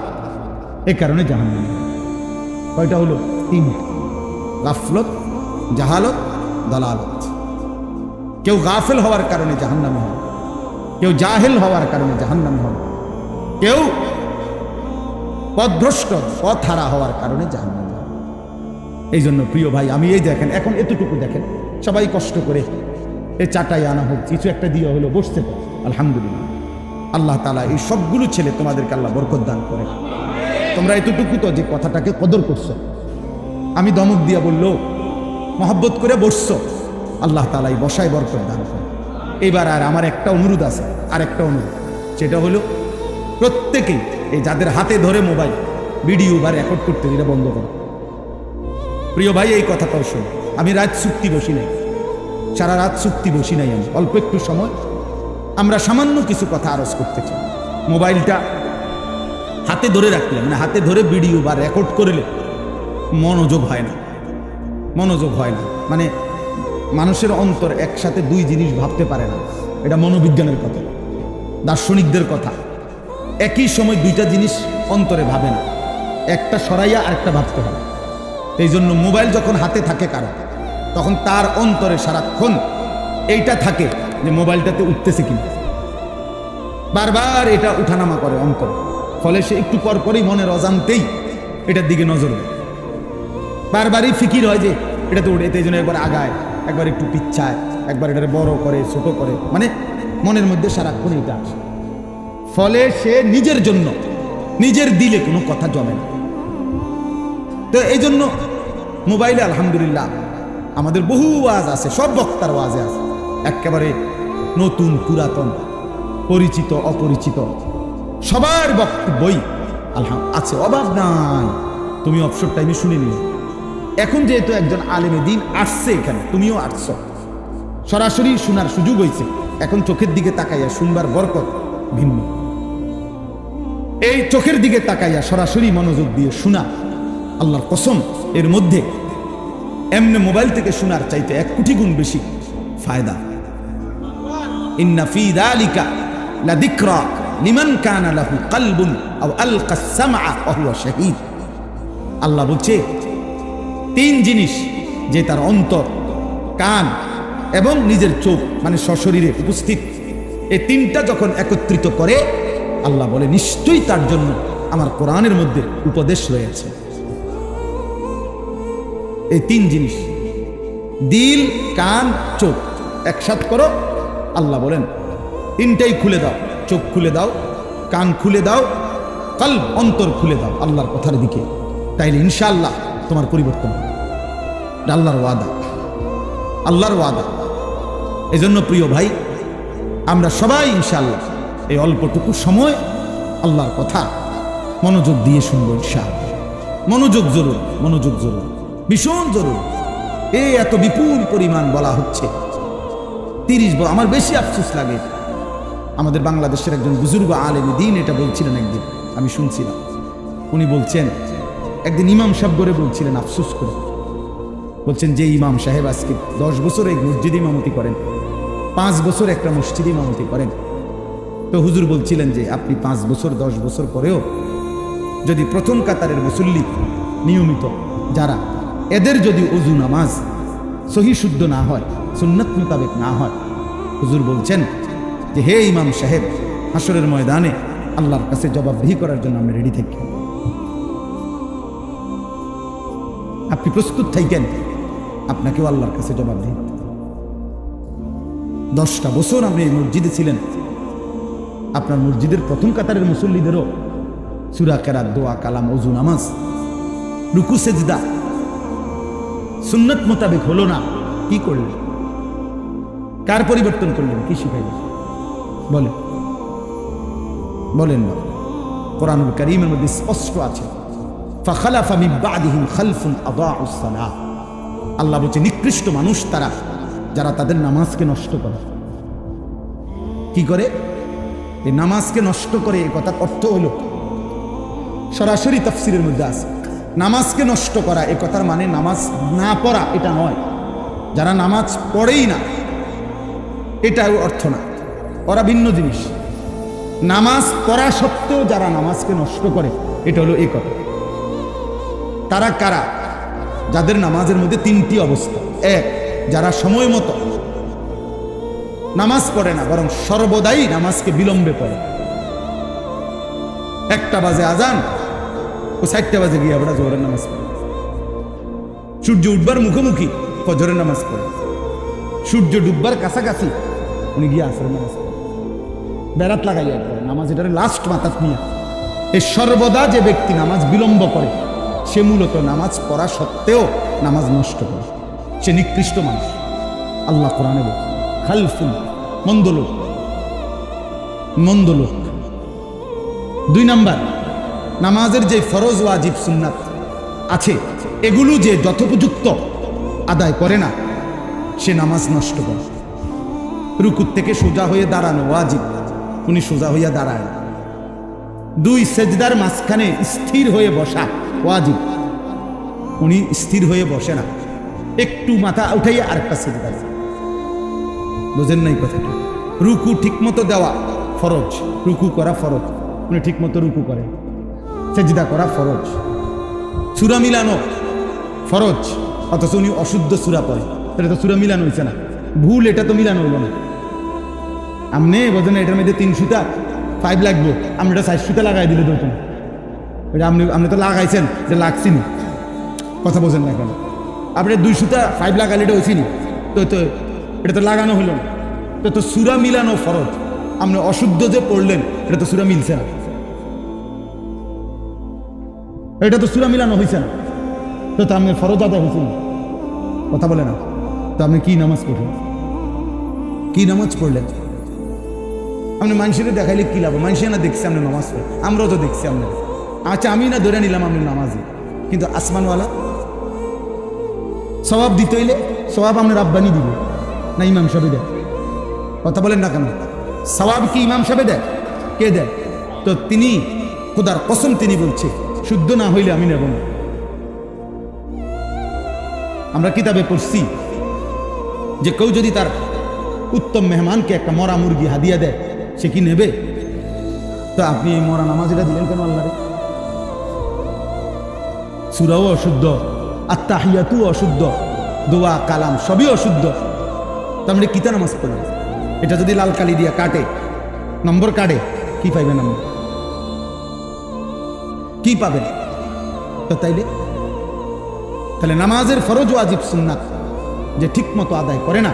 এই কারণে জাহান্নামী। কয়টা হলো? 3। গাফলত, জাহালত, দালালত। কেউ গাফেল হওয়ার কারণে জাহান্নামী হবে, কেউ জাহেল হওয়ার কারণে জাহান্নামী হবে, কেউ পথভ্রষ্ট, পথ হারা হওয়ার কারণে জাহান্নামী হবে। এই জন্য প্রিয় ভাই, আমি এই দেখেন, এখন এতটুকু দেখেন, সবাই কষ্ট করে এই চাটাই আনা হোক, কিছু একটা দিয়ে হলো বসতে, আলহামদুলিল্লাহ। আল্লাহ তাআলা এই সবগুলো ছেলে তোমাদেরকে আল্লাহ বরকত দান করে। তোমরা এতটুকু তো যে কথাটাকে কদর করছো, আমি দমক দিয়া বললো মহব্বত করে বসছো, আল্লাহ তাআলা এই বসায় বরকত দান করে। এবার আর আমার একটা অনুরোধ আছে, আর একটা অনুরোধ, সেটা হলো প্রত্যেকেই এই যাদের হাতে ধরে মোবাইল ভিডিও বা রেকর্ড করতে, এটা বন্ধ করো। প্রিয় ভাই, এই কথাটাও শোনো, আমি রাত চুক্তি বসি নাই, সারা রাত চুক্তি বসি নাই, আমি অল্প একটু সময় আমরা সামান্য কিছু কথা আরজ করতে চাই। মোবাইলটা হাতে ধরে রাখলে, মানে হাতে ধরে ভিডিও বা রেকর্ড করলে মনোযোগ হয় না, মনোযোগ হয় না, মানে মানুষের অন্তর একসাথে দুই জিনিস ভাবতে পারে না। এটা মনোবিজ্ঞানের কথা, দার্শনিকদের কথা। একই সময় দুইটা জিনিস অন্তরে ভাবে না, একটা সরাইয়া আরেকটা ভাবতে হবে। এই জন্য মোবাইল যখন হাতে থাকে কারো, তখন তার অন্তরে সারাক্ষণ এইটা থাকে যে মোবাইলটাতে উঠতেছে কিনা, বারবার এটা উঠানামা করে অন্তর। ফলে সে একটু পর পরই মনের অজান্তেই এটার দিকে নজর দেয়, বারবারই ফিকির হয় যে এটাতে উঠে। এই জন্য একবার আগায়, একবার একটু পিচ্ছায়, একবার এটাকে বড় করে ছোট করে, মানে মনের মধ্যে সারাক্ষণ এটা আসে। ফলে সে নিজের জন্য নিজের দিলে কোনো কথা জমে না। তো এই জন্য মোবাইলে আলহামদুলিল্লাহ আমাদের বহু ওয়াজ আছে, সব বক্তার ওয়াজে আছে, একেবারে নতুন পুরাতন, পরিচিত অপরিচিত সবার বক্তব্যই আছে, অভাব নাই। তুমি অবসর টাইমে শুনে নিও। এখন যেহেতু একজন আলেমে দিন আসছে এখানে, তুমিও আসছ, সরাসরি শোনার সুযোগ হয়েছে। এখন চোখের দিকে তাকাইয়া শুনবার বরকত ভিন্ন। এই চোখের দিকে তাকাইয়া সরাসরি মনোযোগ দিয়ে শোনা, আল্লাহর কসম, এর মধ্যে এমনি মোবাইল থেকে শোনার চাইতে 1 কোটি গুণ বেশি ফায়দা। ইন্না ফি যালিকা লাযিকরা লিমান কানা লাহু কলবুন আও আলকা সামআ ওয়া হুয়া শাহীদ। আল্লাহ বলছে 3 জিনিস যে তার অন্তর, কান এবং নিজের চোখ, মানে সশরীরে উপস্থিত, এই 3টা যখন একত্রিত করে, আল্লাহ বলে নিশ্চয়ই তার জন্য আমার কোরআনের মধ্যে উপদেশ রয়েছে। এই 3 জিনিস, দিল, কান, চোখ একসাথ করো। আল্লাহ বলেন 3টাই খুলে দাও, চোখ খুলে দাও, কান খুলে দাও, কলব, অন্তর খুলে দাও আল্লাহর কথার দিকে, তাইলে ইনশাআল্লাহ তোমার পরিবর্তন হবে। আল্লাহর ওয়াদা, আল্লাহর ওয়াদা। এজন্য প্রিয় ভাই, আমরা সবাই ইনশাআল্লাহ এই অল্পটুকু সময় আল্লাহর কথা মনোযোগ দিয়ে শুনবো ইনশাআল্লাহ। মনোযোগ জরুরি, মনোযোগ জরুরি, ভীষণ জরুরি। এই এত বিপুল পরিমাণ বলা হচ্ছে, 30 বছর। আমার বেশি আফসোস লাগে, আমাদের বাংলাদেশের একজন বুজুর্গ আলেম দ্বীন এটা বলছিলেন একদিন, আমি শুনছিলাম। উনি বলছেন, একদিন ইমাম সাহেব করে বলছিলেন আফসোস করে, বলছেন যে ইমাম সাহেব আজকে 10 বছর এই মসজিদে ইমামতি করেন, 5 বছর একটা মসজিদে ইমামতি করেন। তো হুজুর বলছিলেন যে আপনি 5 বছর 10 বছর পরেও যদি প্রথম কাতারের মুসল্লি নিয়মিত যারা, এদের যদি ওযু নামাজ সহি শুদ্ধ না হয়, সুন্নাত মোতাবেক না হয়, হুজুর বলছেন যে হে ইমাম সাহেব, হাসরের ময়দানে আল্লাহর কাছে জবাবদিহি করার জন্য আমরা রেডি থাকি। আপনি প্রস্তুত থাকেন, আপনাকেও আল্লাহর কাছে জবাবদিহি। 10টা বছর আপনি এই মসজিদে ছিলেন, আপনার মসজিদের প্রথম কাতারের মুসল্লিদেরও সূরা কেরাত, দোয়া, কালাম, ওযু, নামাজ, রুকু, সেজদা সুন্নাত মোতাবেক হলো না। কি করলেন? কার পরিবর্তন করলেন? কি শিখাইলেন? বলেন বলেন। কোরআনুল কারীমের মধ্যে স্পষ্ট আছে, ফাখালাফা মিন বাদিহিম খালফুন আদাউস সালাহ। আল্লাহ বলছে নিকৃষ্ট মানুষ তারা যারা তাদের নামাজকে নষ্ট করে। কি করে? এই নামাজকে নষ্ট করে, এই কথার অর্থ হলো, সরাসরি তাফসীরের মধ্যে আছে, নামাজকে নষ্ট করা এই কথার মানে নামাজ না পড়া এটা নয়, যারা নামাজ পড়েই না এটাও অর্থ না, ওরা ভিন্ন জিনিস। নামাজ পড়া সত্ত্বেও যারা নামাজকে নষ্ট করে, এটা হলো এই কথা। তারা কারা? যাদের নামাজের মধ্যে 3টি অবস্থা। 1, যারা সময় মতো নামাজ পড়ে না, বরং সর্বদাই নামাজকে বিলম্বে পড়ে। 1টা বাজে আজান, ও 4টা বাজে গিয়ে আমরা জোহরের নামাজ পড়ে। সূর্য উঠবার মুখোমুখি ফজরের নামাজ পড়ে। সূর্য ডুববার কাছাকাছি উনি গিয়ে আসরের নামাজ পড়ে। বেড়াত লাগাইয়া পড়ে নামাজ, এটারে লাস্ট মাথাত নিয়ে। এই সর্বদা যে ব্যক্তি নামাজ বিলম্ব করে, সে মূলত নামাজ পড়া সত্ত্বেও নামাজ নষ্ট করে, সে নিকৃষ্ট মানুষ। আল্লাহ কোরআনে বলে খালফুন, মন্দ লোক, মন্দ লোক। 2 নাম্বার, নামাজের যে ফরজ, ওয়াজিব, সুন্নাত আছে, এগুলো যে যথোপযুক্ত আদায় করে না, সে নামাজ নষ্ট করে। রুকুর থেকে সোজা হয়ে দাঁড়ানো ওয়াজিব, উনি সোজা হইয়া দাঁড়ায়। 2, সেজদার মাঝখানে স্থির হয়ে বসা ওয়াজিব, উনি স্থির হয়ে বসে না, একটু মাথা উঠাইয়া আরেকটা সেজদা। বুঝেন নাই কথাটা? রুকু ঠিক মতো দেওয়া ফরজ, রুকু করা ফরজ, উনি ঠিক মতো রুকু করেন। সেজদা করা ফরজ, সূরা মিলানো ফরজ, অথচ উনি অশুদ্ধ সূরা পড়ে। তাহলে তো সূরা মিলানো হয়েছে না, ভুল, এটা তো মিলানো হইল না। আপনি বোঝেন এটার মধ্যে 3 সুতা 5 লাগবো, আপনি এটা 4 সুতা লাগাই দিলে তো এটা আপনি তো লাগাইছেন, যে লাগছি না, কথা বোঝেন না কেন? আপনি 2 সুতা 5 লাগাইলে এটা হয়েছি না, তো এটা তো লাগানো হইল না। তো সূরা মিলানো ফরজ, আপনি অশুদ্ধ যে পড়লেন এটা তো সূরা মিলছে না, এটা তো সূরা মিলানো হয়েছে না, তো আপনি ফরজ আদায় হয়েছে না, কথা বলে না। তো আপনি কি নামাজ পড়লেন? কি নামাজ পড়লেন? আপনি মানুষের দেখাইলে কি লাভ? মানুষের না দেখছি আপনি নামাজ পড়েন, আমরাও তো দেখছি আপনার। আচ্ছা, আমি না ধরে নিলাম আপনি নামাজি, কিন্তু আসমানওয়ালা সওয়াব দিতে হইলে সওয়াব আপনার রাব্বানি দিবে না ইমাম সাহেব দেয়? কথা বলেন না কেন? সওয়াব কি ইমাম সাহেব দেয়? কে দেয়? তো তিনি খোদার কসম তিনি বলছে, শুদ্ধ না হইলে আমি নেব না। আমরা কিতাবে পড়ছি যে কেউ যদি তার উত্তম মেহমানকে একটা মরা মুরগি হাদিয়া দেয়, সে কি নেবে? তো আপনি এই মরা নামাজিটা দিলেন কেন আল্লাহরে? সূরাও অশুদ্ধ, আত্তাহিয়াতু অশুদ্ধ, দোয়া কালাম সবই অশুদ্ধ, তো আপনি কিতা নামাজ পড়লেন? এটা যদি লাল কালি দিয়া কাটে, নম্বর কাটে, কি পাইবেন আপনি? কি পাবেন? তো তাহলে নামাজের ফরজ ওয়াজিব সুন্নাত যে ঠিক মতো আদায় করে না,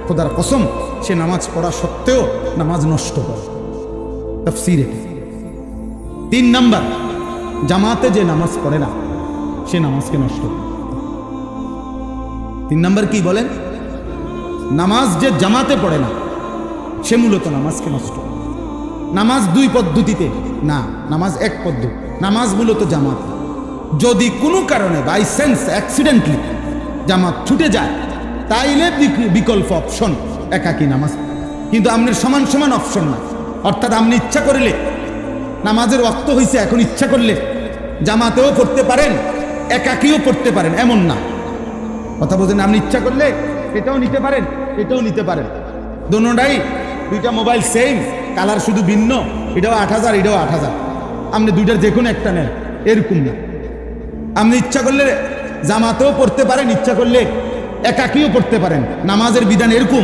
খোদার কসম সে নামাজ পড়া সত্ত্বেও নামাজ নষ্ট করে। তাফসীরে 3 নাম্বার, জামাতে যে নামাজ পড়ে না সে নামাজকে নষ্ট করে। 3 নাম্বার কি বলেন? নামাজ যে জামাতে পড়ে না সে মূলত নামাজকে নষ্ট করে। নামাজ 2 পদ্ধতিতে না, নামাজ 1 পদ্ধতি। নামাজ মূলত জামাত। যদি কোনো কারণে বাই সেন্স অ্যাক্সিডেন্টলি জামাত ছুটে যায়, তাইলে বিকল্প অপশন একাকী নামাজ, কিন্তু আপনার সমান সমান অপশন না। অর্থাৎ আপনি ইচ্ছা করলে, নামাজের ওয়াক্ত হয়েছে এখন ইচ্ছা করলে জামাতেও পড়তে পারেন, একাকীও পড়তে পারেন, এমন না। কথা বলছেন? আপনি ইচ্ছা করলে এটাও নিতে পারেন, এটাও নিতে পারেন, দোনোটাই, 2টা মোবাইল সেম, কালার শুধু ভিন্ন, এটাও 8000, এটাও 8000, আপনি 2টার যে কোনো একটা নেন, এরকম না। আপনি ইচ্ছা করলে জামাতেও পড়তে পারেন, ইচ্ছা করলে একাকীও পড়তে পারেন। নামাজের বিধান এরকম,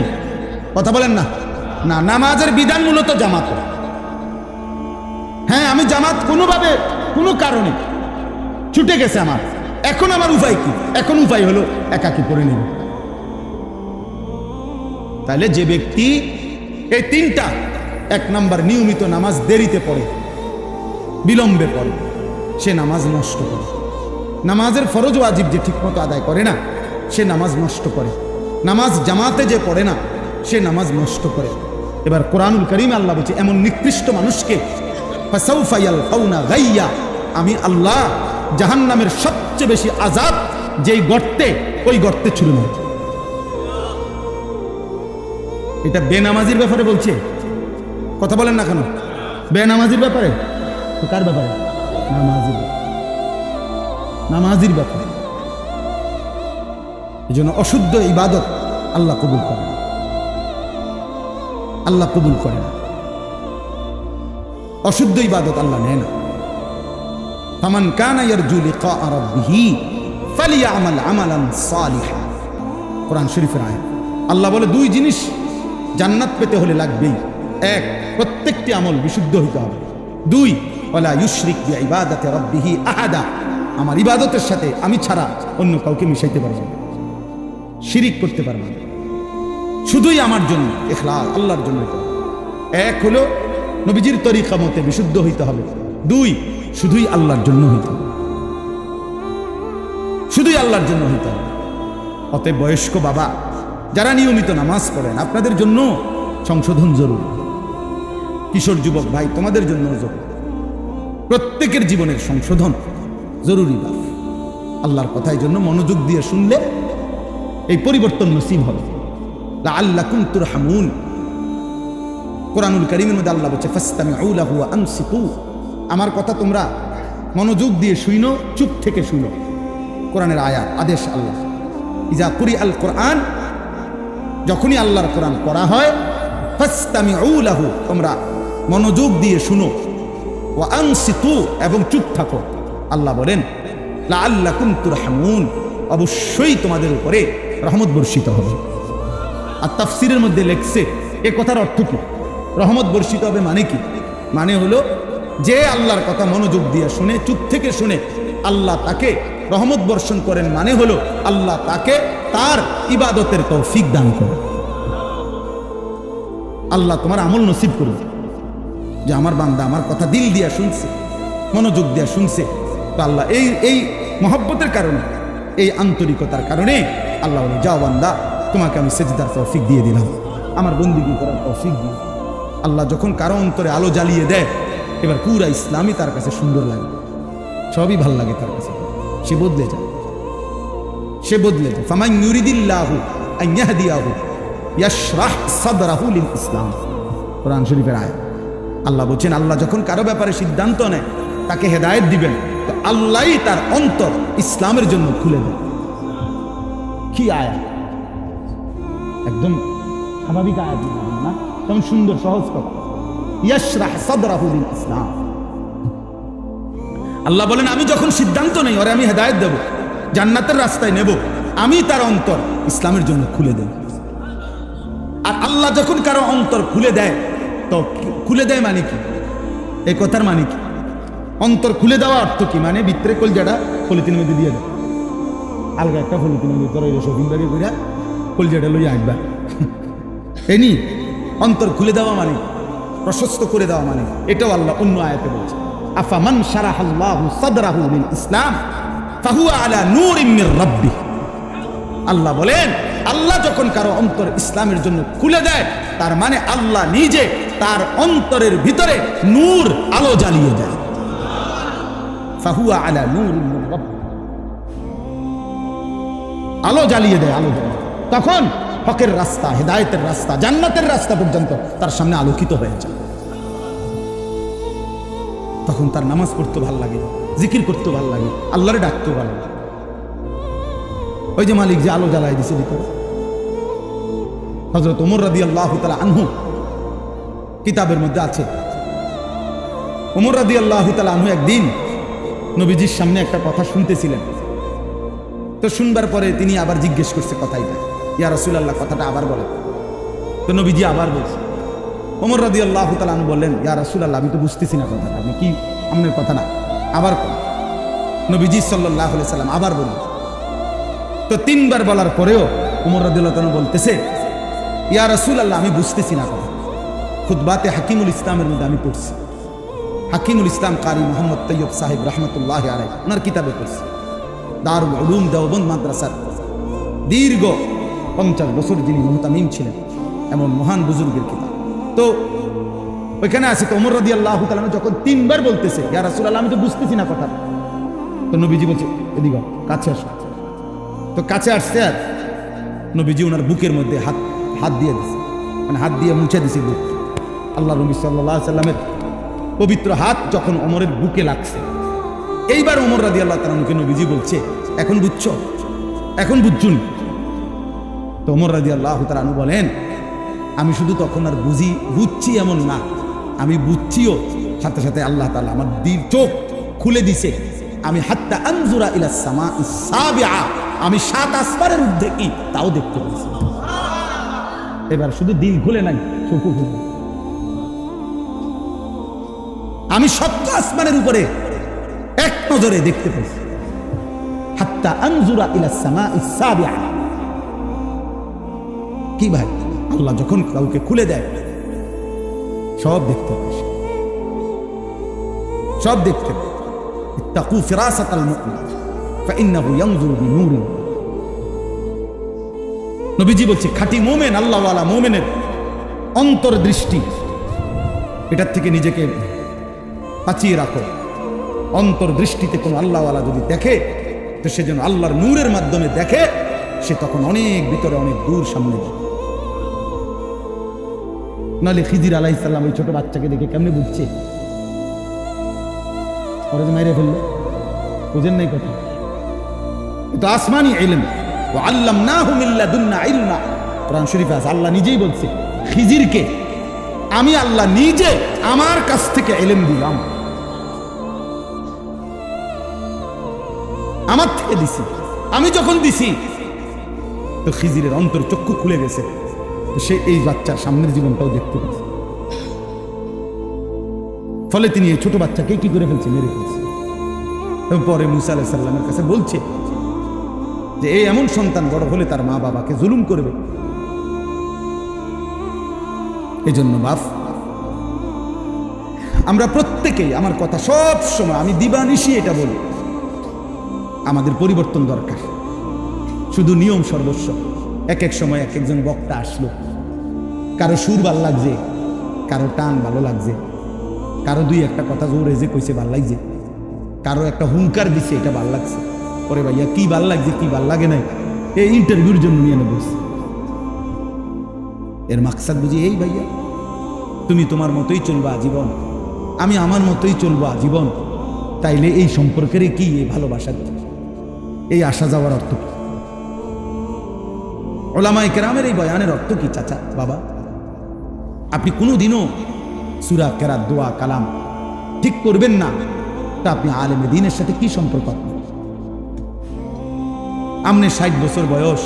কথা বলেন না? না, নামাজের বিধান মূলত জামাত। হ্যাঁ, আমি জামাত কোনোভাবে কোনো কারণে ছুটে গেছে আমার, এখন আমার উপায় কি? এখন উপায় হলো একাকী পড়ে নেব। তাহলে যে ব্যক্তি এই 3টা, 1 নাম্বার নিয়মিত নামাজ দেরিতে পড়ে, বিলম্বে পড়ে, সে নামাজ নষ্ট করে। নামাজের ফরজ ওয়াজিব যে ঠিকমতো আদায় করে না সে নামাজ নষ্ট করে। নামাজ জামাতে যে পড়ে না সে নামাজ নষ্ট করে। এবার কোরআনুল কারীম আল্লাহ বলছে এমন নিকৃষ্ট মানুষকে ফাসাউফা ইয়ালকাউনা গাইয়া, আমি আল্লাহ জাহান্নামের সবচেয়ে বেশি আযাব যেই গর্তে, ওই গর্তে ছুড়ে মারব। এটা বেনামাজির ব্যাপারে বলছে, কথা বলেন না কেন? বেনামাজির ব্যাপারে? তো কার ব্যাপারে? নামাজির ব্যাপারে। এই জন্য অশুদ্ধ ইবাদত আল্লাহ কবুল করে না, আল্লাহ কবুল করে না। অশুদ্ধ ইবাদত আল্লাহ নেয় না। ফামান কানা ইয়ারজু লিকা রাব্বিহি ফালিয়ামাল আমালান সালিহা, কোরআন শরীফের আয়াত। আল্লাহ বলে 2 জিনিস জান্নাত পেতে হলে লাগবেই। 1, প্রত্যেকটি আমল বিশুদ্ধ হইতে হবে। 2, ওয়ালা ইউশরিক বিইবাদাতি রাব্বিহি আহাদা, আমার ইবাদতের সাথে আমি ছাড়া অন্য কাউকে মিশাইতে পারবে না, শিরিক করতে পারবে না, শুধুই আমার জন্য, ইখলাস, আল্লাহর জন্য। 1 হলো নবীজির তরিকা মতে বিশুদ্ধ হইতে হবে। 2, শুধুই আল্লাহর জন্য হইতে হবে, শুধুই আল্লাহর জন্য হইতে হবে। অতএব বয়স্ক বাবা যারা নিয়মিত নামাজ পড়েন, আপনাদের জন্য সংশোধন জরুরি। কিশোর যুবক ভাই, তোমাদের জন্য জরুরি। প্রত্যেকের জীবনের সংশোধন জরুরি। আল্লাহর কথার জন্য মনোযোগ দিয়ে শুনলে এই পরিবর্তন নসিব হবে। লাআল্লাকুম তুরহামুন, কোরআনুল কারীমের মধ্যে আল্লাহ বলছে ফাসতামিউ লাহু ওয়া আনসিতু, আমার কথা তোমরা মনোযোগ দিয়ে শুনো, চুপ থেকে শুনো। কোরআনের আয়াত, আদেশ আল্লাহ, ইজা কুরি আল কোরআন, যখনই আল্লাহর কোরআন পড়া হয়, ফাসতামিউ লাহু, তোমরা মনোযোগ দিয়ে শুনো, ওয়া আনসিতু, এবং চুপ থাকো। আল্লাহ বলেন লাআল্লাকুম তুরহামুন, অবশ্যই তোমাদের উপরে রহমত বর্ষিত হবে। আর তাফসিরের মধ্যে লেখছে এ কথার অর্থ কি, রহমত বর্ষিত হবে মানে কি? মানে হলো যে আল্লাহর কথা মনোযোগ দিয়ে শুনে, চুপ থেকে শুনে, আল্লাহ তাকে রহমত বর্ষণ করেন, মানে হলো আল্লাহ তাকে তার ইবাদতের তৌফিক দান করেন। আল্লাহ তোমার আমল নসিব করবে যে আমার বান্দা আমার কথা দিল দিয়া শুনছে, মনোযোগ দিয়া শুনছে। তো আল্লাহ এই মহব্বতের কারণে, এই আন্তরিকতার কারণে আল্লাহ বলে, যাও বান্দা, তোমাকে আমি সেজদার তৌফিক দিয়ে দিলাম, আমার বন্দিগি করার তৌফিক দিয়ে। আল্লাহ যখন কারো অন্তরে আলো জ্বালিয়ে দেয়, এবার পুরা ইসলামই তার কাছে সুন্দর লাগে, সবই ভাল লাগে তার কাছে, সে বদলে যায়, সে বদলে যায়। ফামান ইউরিদিল্লাহু আন ইয়াহদিয়াহু ইয়াশরাহ সাদরাহু লিল ইসলাম, কোরআন শরীফের আয়াত। আল্লাহ বলছেন, আল্লাহ যখন কারো ব্যাপারে সিদ্ধান্ত নেয়, তাকে হেদায়েত দিবেন, তো আল্লাহই তার অন্তর ইসলামের জন্য খুলে দেয়। কি আয়াত, একদম স্বাভাবিক আয়াত না, কেমন সুন্দর সহজ কথা, ইয়াশরাহ সাদরাহু লিল ইসলাম। আল্লাহ বলেন, আমি যখন সিদ্ধান্ত নেই, ওরে আমি হেদায়েত দেব, জান্নাতের রাস্তায় নেব, আমি তার অন্তর ইসলামের জন্য খুলে দেব। আর আল্লাহ যখন কারো অন্তর খুলে দেয়, তো খুলে দেয় মানে কি, এই কথার মানে কি? অন্তর খুলে দেওয়া অর্থ কি? মানে ভিতরে কলজাটা পলিথিনের মধ্যে দিয়ে দেয়, আলগা একটা পলিথিনের মধ্যে ধরে শপিং ব্যাগে করে কলজাটা লইয়া আসবা, এনি অন্তর খুলে দেওয়া মানে, প্রশস্ত করে দেওয়া মানে। এটাও আল্লাহ অন্য আয়াতে বলছে, আফামান শারাহাল্লাহু সাদরাহু লিল ইসলাম ফাহুয়া আলা নূরিম মির রাব্বিহ। আল্লাহ বলেন, আল্লাহ যখন কারো অন্তর ইসলামের জন্য খুলে দেয়, তার মানে আল্লাহ নিজে তার অন্তরের ভিতরে নূর, আলো জ্বালিয়ে দেয়। ফাহুয়া আলা নূরিম মির রাব্বিহ, আলো জ্বালিয়ে দেয়, আলো জ্বালিয়ে। তখন হকের রাস্তা, হেদায়েতের রাস্তা, জান্নাতের রাস্তা পর্যন্ত তার সামনে আলোকিত হয়ে যায়। তখন তার নামাজ পড়তে ভালো লাগে, জিকির করতে ভালো লাগে, আল্লাহরে ডাকতে ভালো লাগে। ওই যে মালিক যে আলো জ্বালায় দিছে ভিতরে। হযরত ওমর রাদিয়াল্লাহু তাআলা আনহু কিতাবের মধ্যে আছে, ওমর রাদিয়াল্লাহু তাআলা আনহু একদিন নবীজির সামনে একটা কথা শুনতেছিলেন। তো শুনবার পরে তিনি আবার জিজ্ঞেস করছে কথাইটা, ইয়া রাসূলুল্লাহ, কথাটা আবার বলেন। তো নবীজি আবার বলছে। ওমর রাদিয়াল্লাহু তাআলা আনহু বললেন, ইয়া রাসূলুল্লাহ, আমি তো বুঝতেছি না কথাটা, আপনি কি, আপনার কথা না, আবার নবীজি সাল্লাল্লাহু আলাইহি সাল্লাম আবার বললেন। তো তিনবার বলার পরেও ওমর রাদিয়াল্লাহু তাআলা বলতেছে, ইয়া রাসূলুল্লাহ, আমি বুঝতেছি না কথা। খুতবাতে হাকিমুল ইসলামের মধ্যে আমি পড়ছি, হাকিমুল ইসলাম কারি মোহাম্মদ তৈয়ব সাহেব রহমতুল্লাহ আলাইহি, ওনার কিতাবে পড়ছি, দারুল উলুম দেওবন্দ মাদ্রাসার দীর্ঘ 50 বছর যিনি মুহতামিম ছিলেন, এমন মহান বুজুর্গের কিতাব। তো ওইখানে আছে, তো ওমর রাদিয়াল্লাহু তাআলা যখন তিনবার বলতেছে, ইয়া রাসূলুল্লাহ, আমি তো বুঝতেছি না কথা, তো নবীজি বলছে, এদিকে কাছে আসো। তো কাছে আসছে, আর নবীজি ওনার বুকের মধ্যে হাত দিয়ে দিছে, মানে হাত দিয়ে মুছে দিছে বুক। আল্লাহ নবী সাল্লাল্লাহু আলাইহি সাল্লামের পবিত্র হাত যখন ওমরের বুকে লাগছে, এইবার ওমর রাদিয়াল্লাহু তাআলা নবীজি বলছে, এখন বুঝছো, এখন বুঝছুন। তো ওমর রাদিয়াল্লাহু তাআলা বলেন, আমি শুধু তখন আর বুঝছি এমন না, আমি বুঝছিও, সাথে সাথে আল্লাহ তাআলা আমার দিল, চোখ খুলে দিছে। আমি হাত্তা আনজুরা ইলাস সামাইস সাবিআ, আমি 7 আসমানের ঊর্ধ্বে কি তাও দেখতে পাচ্ছি। এবার শুধু দিল খুলে নাই, চোখও খুলে, আমি 7 আসমানের উপরে এক নজরে দেখতে পাচ্ছি। হাত্তা আনজুরা ইলাস সামাইস সাবিআ। কি ভাই, আল্লাহ যখন কাউকে খুলে দেয়, সব দেখতে পায়, সব দেখতে পায়। ইত্তাকু ফিরাসাতাল মুমিন ফাইন্নাহু ইয়ানজুরু বিনূরি। নবীজি বলছে, খাঁটি মুমিন, আল্লাহওয়ালা মুমিনের অন্তর্দৃষ্টি, এটার থেকে নিজেকে বাঁচিয়ে রাখো। অন্তর্দৃষ্টিতে কোনো আল্লাহওয়ালা যদি দেখে, তো সে যেন আল্লাহর নূরের মাধ্যমে দেখে, সে তখন অনেক ভিতরে, অনেক দূর সামনে যায়। নাহলে খিজির আলাইহিস সালাম ওই ছোট বাচ্চাকে দেখে কেমনে বুঝছে, ওরা যে মাইরে ফেললো, বুঝেন নাই কথা। তো আসমানি ইলম, ওয়া আল্লামনাহু মিন লাদুন্না ইলমা। কোরআন শরীফে আছে, আল্লাহ নিজেই বলছে খিজিরকে আমি আল্লাহ নিজে আমার কাছ থেকে ইলম দিলাম, আমার থেকে দিছি। আমি যখন দিছি তো খিজিরের অন্তর চক্ষু খুলে গেছে, তো সে এই বাচ্চার সামনের জীবনটাও দেখতে পাচ্ছে। ফলে তিনি এই ছোট বাচ্চাকে কি করে ফেলছে, মেরে ফেলছে। এবং পরে মুসা আলাইহিস সালামের কাছে বলছে যে এই এমন সন্তান বড় হলে তার মা বাবাকে জুলুম করবে। এই জন্য বাপ, আমরা প্রত্যেকেই, আমার কথা সব সময় আমি দিবানিশি এটা বলি, আমাদের পরিবর্তন দরকার। শুধু নিয়ম সর্বস্ব। এক এক সময় এক একজন বক্তা আসলো, কারো সুর ভাল লাগছে, কারো টান ভালো লাগছে, কারো দুই একটা কথা জোরে যে কইছে ভাল লাগছে, কারো একটা হুঙ্কার দিছে এটা ভাল লাগছে। পরে ভাইয়া কি ভাল লাগছে কি ভাল লাগে নাই এই ইন্টারভিউর জন্য নিয়ে নেব। এর মাকসাদ বুঝি এই, ভাইয়া তুমি তোমার মতোই চলবা আজীবন, আমি আমার মতোই চলবো আজীবন। তাইলে এই সম্পর্কের কি, এই ভালোবাসার, এই আসা যাওয়ার অর্থ কি? ওলামায়ে কেরামের এই বয়ানের অর্থ কি? চাচা বাবা, আপনি কোনোদিনও সূরা কেরাত, দোয়া, কালাম ঠিক করবেন না, তা আপনি আলেমে দ্বীনের সাথে কি সম্পর্ক? আপনি 60 বছর বয়স,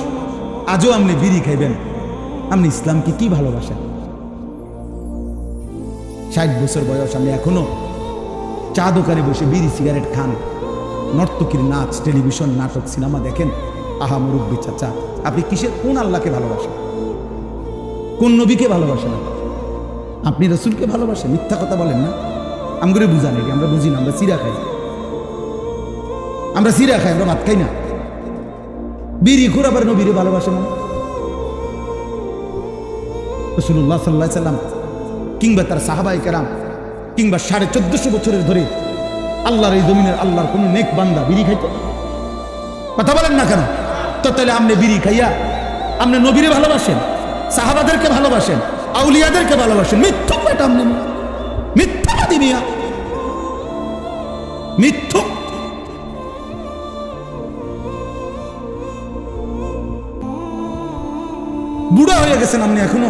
আজও আপনি বিড়ি খাইবেন, আপনি ইসলামকে কি ভালোবাসেন? 60 বছর বয়স, আপনি এখনো চা দোকানে বসে বিড়ি সিগারেট খান, নর্তকীর নাচ, টেলিভিশন, নাটক, সিনেমা দেখেন। আহা মুরব্বী চাচা, আপনি কিসের, কোন আল্লাহকে ভালোবাসেন, কোন নবীকে ভালোবাসেন? আপনি রসুলকে ভালোবাসেন? মিথ্যা কথা বলেন না, আমগুলো বুঝা নাকি? আমরা বুঝি না, আমরা চিরা খাই, আমরা চিরা খাই, আমরা ভাত খাই না। বিড়ি খুর আবার নবীরে ভালোবাসেন না? রাসূলুল্লাহ সাল্লাল্লাহু আলাইহি সাল্লাম কিংবা তার সাহাবায়ে কেরাম কিংবা 1450 বছরের ধরে আল্লাহর এই জমিনের আল্লাহর কোন নেক বান্দা বিড়ি খাইতো? কথা বলেন না কেন? তো তাহলে আপনি বিড়ি খাইয়া আপনি নবীরে ভালোবাসেন, সাহাবাদেরকে ভালোবাসেন, আউলিয়াদেরকে ভালোবাসেন? মিথ্যুক বেটা, আপনি মিথ্যাবাদী মিয়া, মিথ্যুক। বুড়া হয়ে গেছেন আপনি, এখনো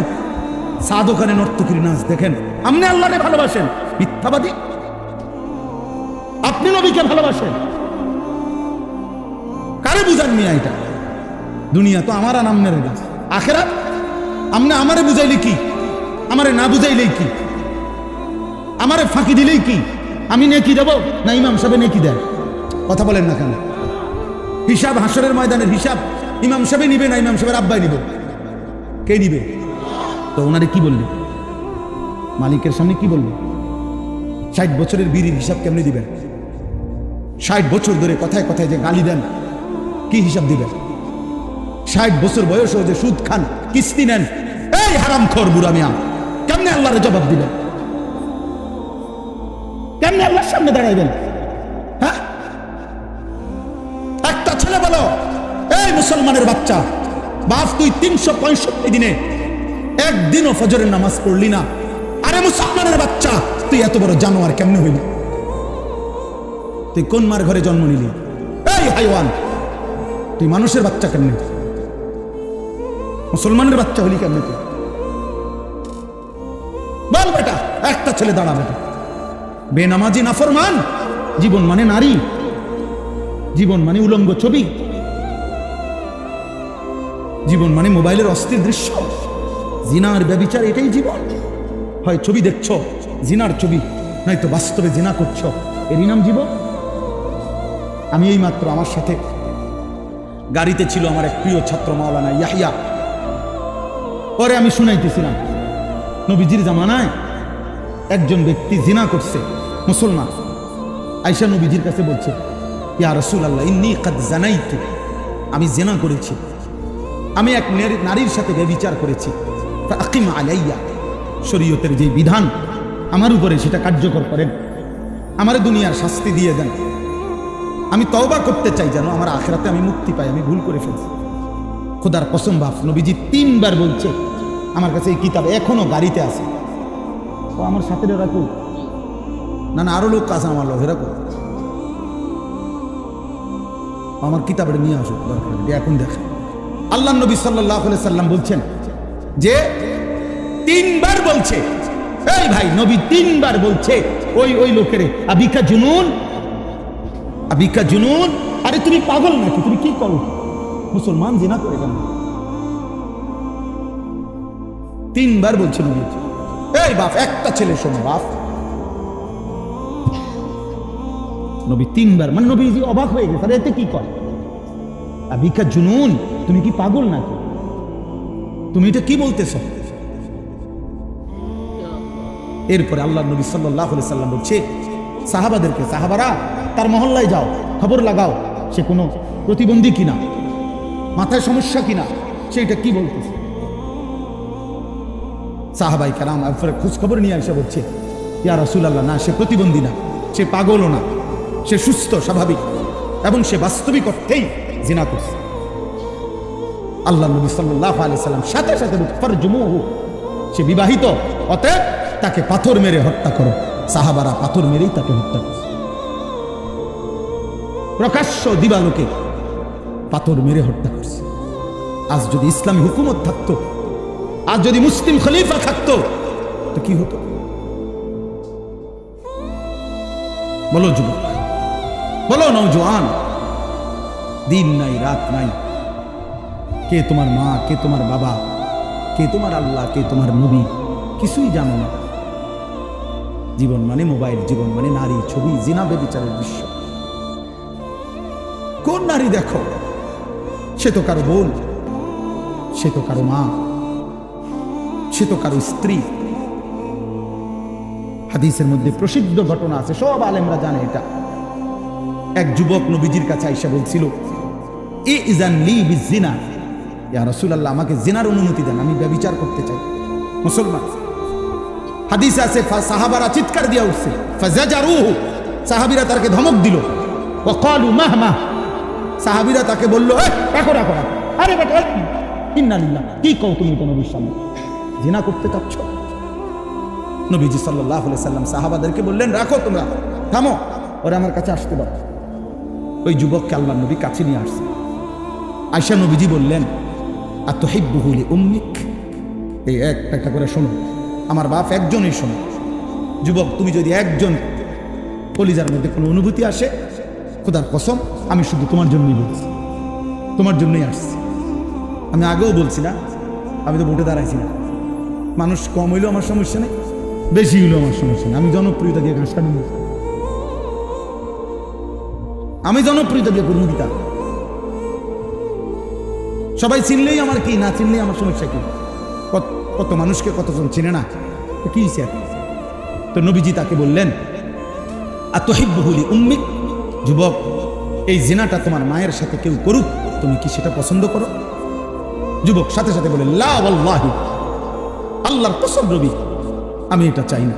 চা দোকানে নর্তকীর নাচ দেখেন, আপনি আল্লাহরে ভালোবাসেন? মিথ্যাবাদী। আপনি নবীকে ভালোবাসেন? কারে বুঝান মিয়া? এটা দুনিয়া তো আমার নামের গাছ, আখেরাত আমনে আমারে বুঝাইলে কি, আমারে না বুঝাইলেই কি, আমারে ফাঁকি দিলেই কি? আমি নেকি দেব না ইমাম সাহেব নেকি দেয়? কথা বলেন না কেন? হিসাব, হাসরের ময়দানের হিসাব ইমাম সাহেব নিবে না ইমাম সাহেবের আব্বাই নিবে? কে নিবে? তো ওনারে কি বলবে? মালিকের সামনে কি বলবে? 60 বছরের বিড়ির হিসাব কেমনে দিবেন? 60 বছর ধরে কথায় কথায় যে গালি দেন, কি হিসাব দিবেন? 60 বছর বয়সেও যে সুদ খান, কিস্তি নেন, এই হারামখোর বুড়া মিয়া, কেমনে আল্লাহর জবাব দিবেন? কেমনে আল্লাহর সামনে দাঁড়াইবেন? হ্যাঁ, একটা ছেলে বলো, এই মুসলমানের বাচ্চা, বাপ তুই 365 দিনে একদিনও ফজরের নামাজ পড়লি না, আরে মুসলমানের বাচ্চা তুই এত বড় জানোয়ার কেমনে হইলি? তুই কোন মার ঘরে জন্ম নিলি? এই হাইওয়ান, তুই মানুষের বাচ্চা কেমনে, মুসলমানের বাচ্চা হলি কেমনে তুই? বল বেটা, একটা ছেলে দাঁড়া বেটা। বেনামাজি, নাফরমান, জীবন মানে নারী, জীবন মানে উলঙ্গ ছবি, জীবন মানে মোবাইলের অস্থির দৃশ্য, জিনার ব্যভিচার, এটাই জীবন। হয় ছবি দেখছো জিনার ছবি, নয়তো বাস্তবে জিনা করছো, এরই নাম জীবন। আমি এই মাত্র, আমার সাথে গাড়িতে ছিল আমার এক প্রিয় ছাত্র মাওলানা ইয়াহিয়া, পরে আমি শুনাইতেছিলাম নবীজির জামানায় একজন ব্যক্তি জিনা করছে, মুসলমান, আয়েশা নবীজির কাছে বলছে, ইয়া রাসূলুল্লাহ ইন্নী কাদ জানাইতু, আমি জিনা করেছি, আমি এক নারীর সাথে ব্যভিচার করেছি, ফাকিম আলাইয়া, শরীয়তের যে বিধান আমার উপরে সেটা কার্যকর করেন, আমারে দুনিয়ার শাস্তি দিয়ে দেন, আমি তওবা করতে চাই যেন আমার আখিরাতে আমি মুক্তি পাই, আমি ভুল করে ফেলছি। খোদার কসম বাপ, নবীজি 3 বার বলছে, আমার কাছে এই কিতাব এখনো গাড়িতে আছে, ও আমার সাথে রাখো না, না আরো লোক আছে আমার লোক রাখো, আমার কিতাবে নিয়ে আসুক, দরকার নেই, এখন দেখেন আল্লাহ নবী সাল্লাল্লাহু আলাইহি সাল্লাম বলছেন যে 3 বার বলছে, এই ভাই নবী 3 বার বলছে ওই লোকেরে, আবিকা জুনুন, আবিকা জুনুন, আরে তুমি পাগল নাকি, তুমি কি করো, মুসলমান জিনা করে কেন? 3 বার বলছে নবী। এই বাপ, একটা ছেলে শোনো বাপ, নবী 3 বার, মানে নবীজি অবাক হয়ে গেছে, এতে কি করে, আবিকা জুনুন, তুমি কি পাগল নাকি, তুমি এটা কি বলতেছ? এরপরে আল্লাহ নবী সাল্লাল্লাহু আলাইহি সাল্লাম বলছে সাহাবাদেরকে, সাহাবারা তার মহল্লায় যাও, খবর লাগাও সে কোনো প্রতিবন্ধী কিনা, মাথায় সমস্যা কিনা, সেটা কি বলতেছে। সাহাবাই কেরাম খোঁজ খবর নিয়ে এসে বলছে, ইয়া রাসূলুল্লাহ, না সে প্রতিবন্ধী না, সে পাগলও না, সে সুস্থ স্বাভাবিক এবং সে বাস্তবিক অর্থেই জিনা করছে। আল্লাহ নবী সাল্লাল্লাহু আলাইহি সাল্লাম সাথে সাথে ফারজুমুহু, সে বিবাহিত, অতএব তাকে পাথর মেরে হত্যা করো। সাহাবারা পাথর মেরেই তাকে হত্যা করছে, প্রকাশ্য দিবালোকে পাথর মেরে হত্যা করছে। আজ যদি ইসলামী হুকুমত থাকতো, আজ যদি মুসলিম খলিফা থাকতো, তো কি হতো? বলো যুবক, বলো নওজোয়ান, দিন নাই রাত নাই, কে তোমার মা, কে তোমার বাবা, কে তোমার আল্লাহ, কে তোমার নবী, কিছুই জানো না। জীবন মানে মোবাইল, জীবন মানে নারী, ছবি, জিনা, ব্যভিচারের দৃশ্য। কোন নারী দেখো, সে তো কারো বোন, সে তো কারো মা, সে তো কারো স্ত্রী। হাদিসের মধ্যে প্রসিদ্ধ ঘটনা আছে, সব আলেমরা জানে এটা। এক যুবক নবীজির কাছে আইসা বলছিল, ইযান লি বিজিনা, ইয়া রাসূলুল্লাহ, আমাকে জিনার অনুমতি দেন, আমি ব্যভিচার করতে চাই। মুসলমান, হাদিসে আছে সাহাবারা চিৎকার দিয়া উঠছে, ফাজাজারুহু, সাহাবীরা তাকে ধমক দিল, ওয়া ক্বালু মাহমা, সাহাবীরা তাকে বলল, রাখো রাখো রাখো, আরে বেটা, ইন্না লিল্লাহ, কি কও তুমি তো নবীর সামনে জিনা করতে চাচ্ছ? নবীজি সাল্লাল্লাহু আলাইহি সাল্লাম সাহাবাদেরকে বললেন, রাখো তোমরা, থামো, ওরা আমার কাছে আসতে দাও। ওই যুবককে আল্লাহ নবী কাছে নিয়ে আসছে। আয়েশা নবীজি বললেন, আতুহিব্বুহু লিউম্মিক, এই একটা করে শোনো, আমার বাপ একজনই শোনো। যুবক, তুমি যদি একজন কলিজার মধ্যে কোনো অনুভূতি আসে, খোদার কসম আমি শুধু তোমার জন্যই বলছি, তোমার জন্যই আসছি। আমি আগেও বলছি না, আমি তো ভোটে দাঁড়াইছি না, মানুষ কম হইলেও আমার সমস্যা নেই, বেশি হইলেও আমার সমস্যা নেই, আমি জনপ্রিয়তা দিয়ে ঘাস কাটব, আমি জনপ্রিয়তা দিয়ে করুন দিতাম। সবাই চিনলেই আমার কি, না চিনলেই আমার সমস্যা কি? কত মানুষকে কতজন চিনে না, কি হয়েছে? তো নবীজি তাকে বললেন, আতুহিব্বুহু লিউম্মিক, যুবক, এই জিনাটা তোমার মায়ের সাথে কেউ করুক, তুমি কি সেটা পছন্দ করো? যুবক সাথে সাথে বলে, লা ওয়াল্লাহি, আল্লাহর কসম নবী, আমি এটা চাই না।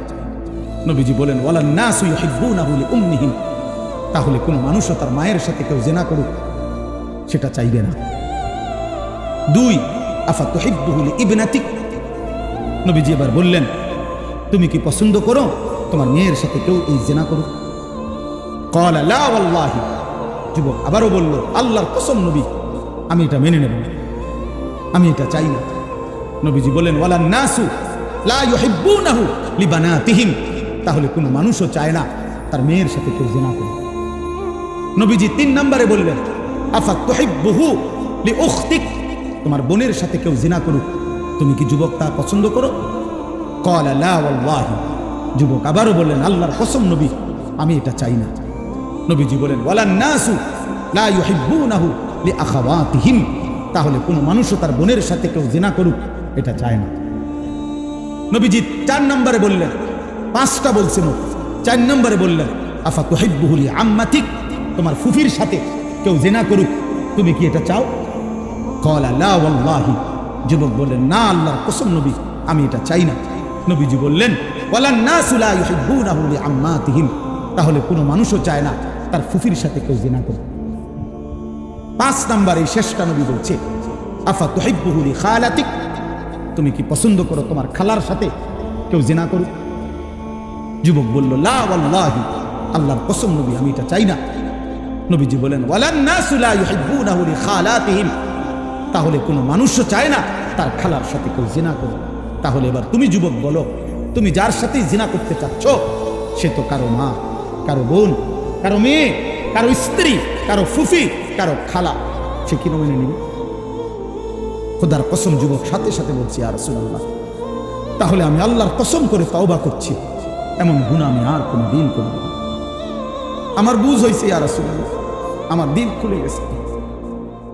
নবীজি বলেন, ওয়ালান নাসু ইউহিব্বুনাহু লিউম্মিহিম, তাহলে কোনো মানুষও তার মায়ের সাথে কেউ জিনা করুক সেটা চাইবে না। 2, আফাতুহিব্বুহু লিইবনাতিক, নবীজি এবার বললেন, তুমি কি পছন্দ করো তোমার মেয়ের সাথে কেউ এই জিনা করুক? ক্বালা লা ওয়াল্লাহি, যুবক আবারও বলল, আল্লাহর কসম নবী, আমি এটা মেনে নেব না, আমি এটা চাই না। নবীজি বলেন, ওয়ালান নাসু লা ইউহিব্বুনাহু লিবানাতিহিম, তাহলে কোনো মানুষও চায় না তার মেয়ের সাথে কেউ জিনা করুক। নবীজি 3 নম্বরে বললেন, আফাতুহিব্বুহু লিউখতিক, তোমার বোনের সাথে কেউ জিনা করুক, তুমি কি যুবক তা পছন্দ করো? ক্বালা লা ওয়াল্লাহি, যুবক আবারও বললেন, আল্লাহর কসম নবী, আমি এটা চাই না। নবীজি বলেন, ওয়ালান নাসু লা ইউহিব্বুনাহু লিআখাওয়াতিহিম, তাহলে কোনো মানুষও তার বোনের সাথে কেউ জিনা করুক এটা চায় না। নবীজি 4 নম্বরে বললেন, 5টা বলছেন, 4 নম্বরে বললেন, আফাতুহিব্বুহু লিআম্মাতিক, তোমার ফুফির সাথে কেউ জিনা করুক, তুমি কি এটা চাও? ক্বালা লা ওয়াল্লাহি, যুবক বললেন, না আল্লাহর কসম নবী, আমি এটা চাই না। নবীজি বললেন, ওয়ালান নাসু লা ইউহিব্বুনাহু লিআম্মাতিহিম, তাহলে কোনো মানুষও চায় না তার ফুফির সাথে কেউ জিনা করুক। 5 নম্বরে শেষটা নবী বলছে, আফাতুহিব্বুহু লিখালাতিক, তুমি কি পছন্দ করো তোমার খালার সাথে কেউ জিনা করুক? যুবক বলল, লা ওয়াল্লাহি, আল্লাহর কসম নবী, আমি এটা চাই না। নবীজি বলেন ওয়ালান নাসু লা ইউহিব্বুনাহু লিখালাতিহিম, তাহলে কোনো মানুষও চায় না তার খালার সাথে কেউ জিনা করে। তাহলে এবার তুমি যুবক বলো, তুমি যার সাথেই জিনা করতে চাচ্ছ সে তো কারো মা, কারো বোন, কারো মেয়ে, কারো স্ত্রী, কারো ফুফি, কারো খালা। সে কি মেনে নিবে? খোদার কসম যুবক সাথে সাথে বলছি ইয়া রাসূলুল্লাহ, তাহলে আমি আল্লাহর কসম করে তওবা করছি, এমন গুনাহ আমি আর কোনো দিন করব না। আমার বুঝ হয়েছে ইয়া রাসূলুল্লাহ, আমার দিল খুলে গেছে।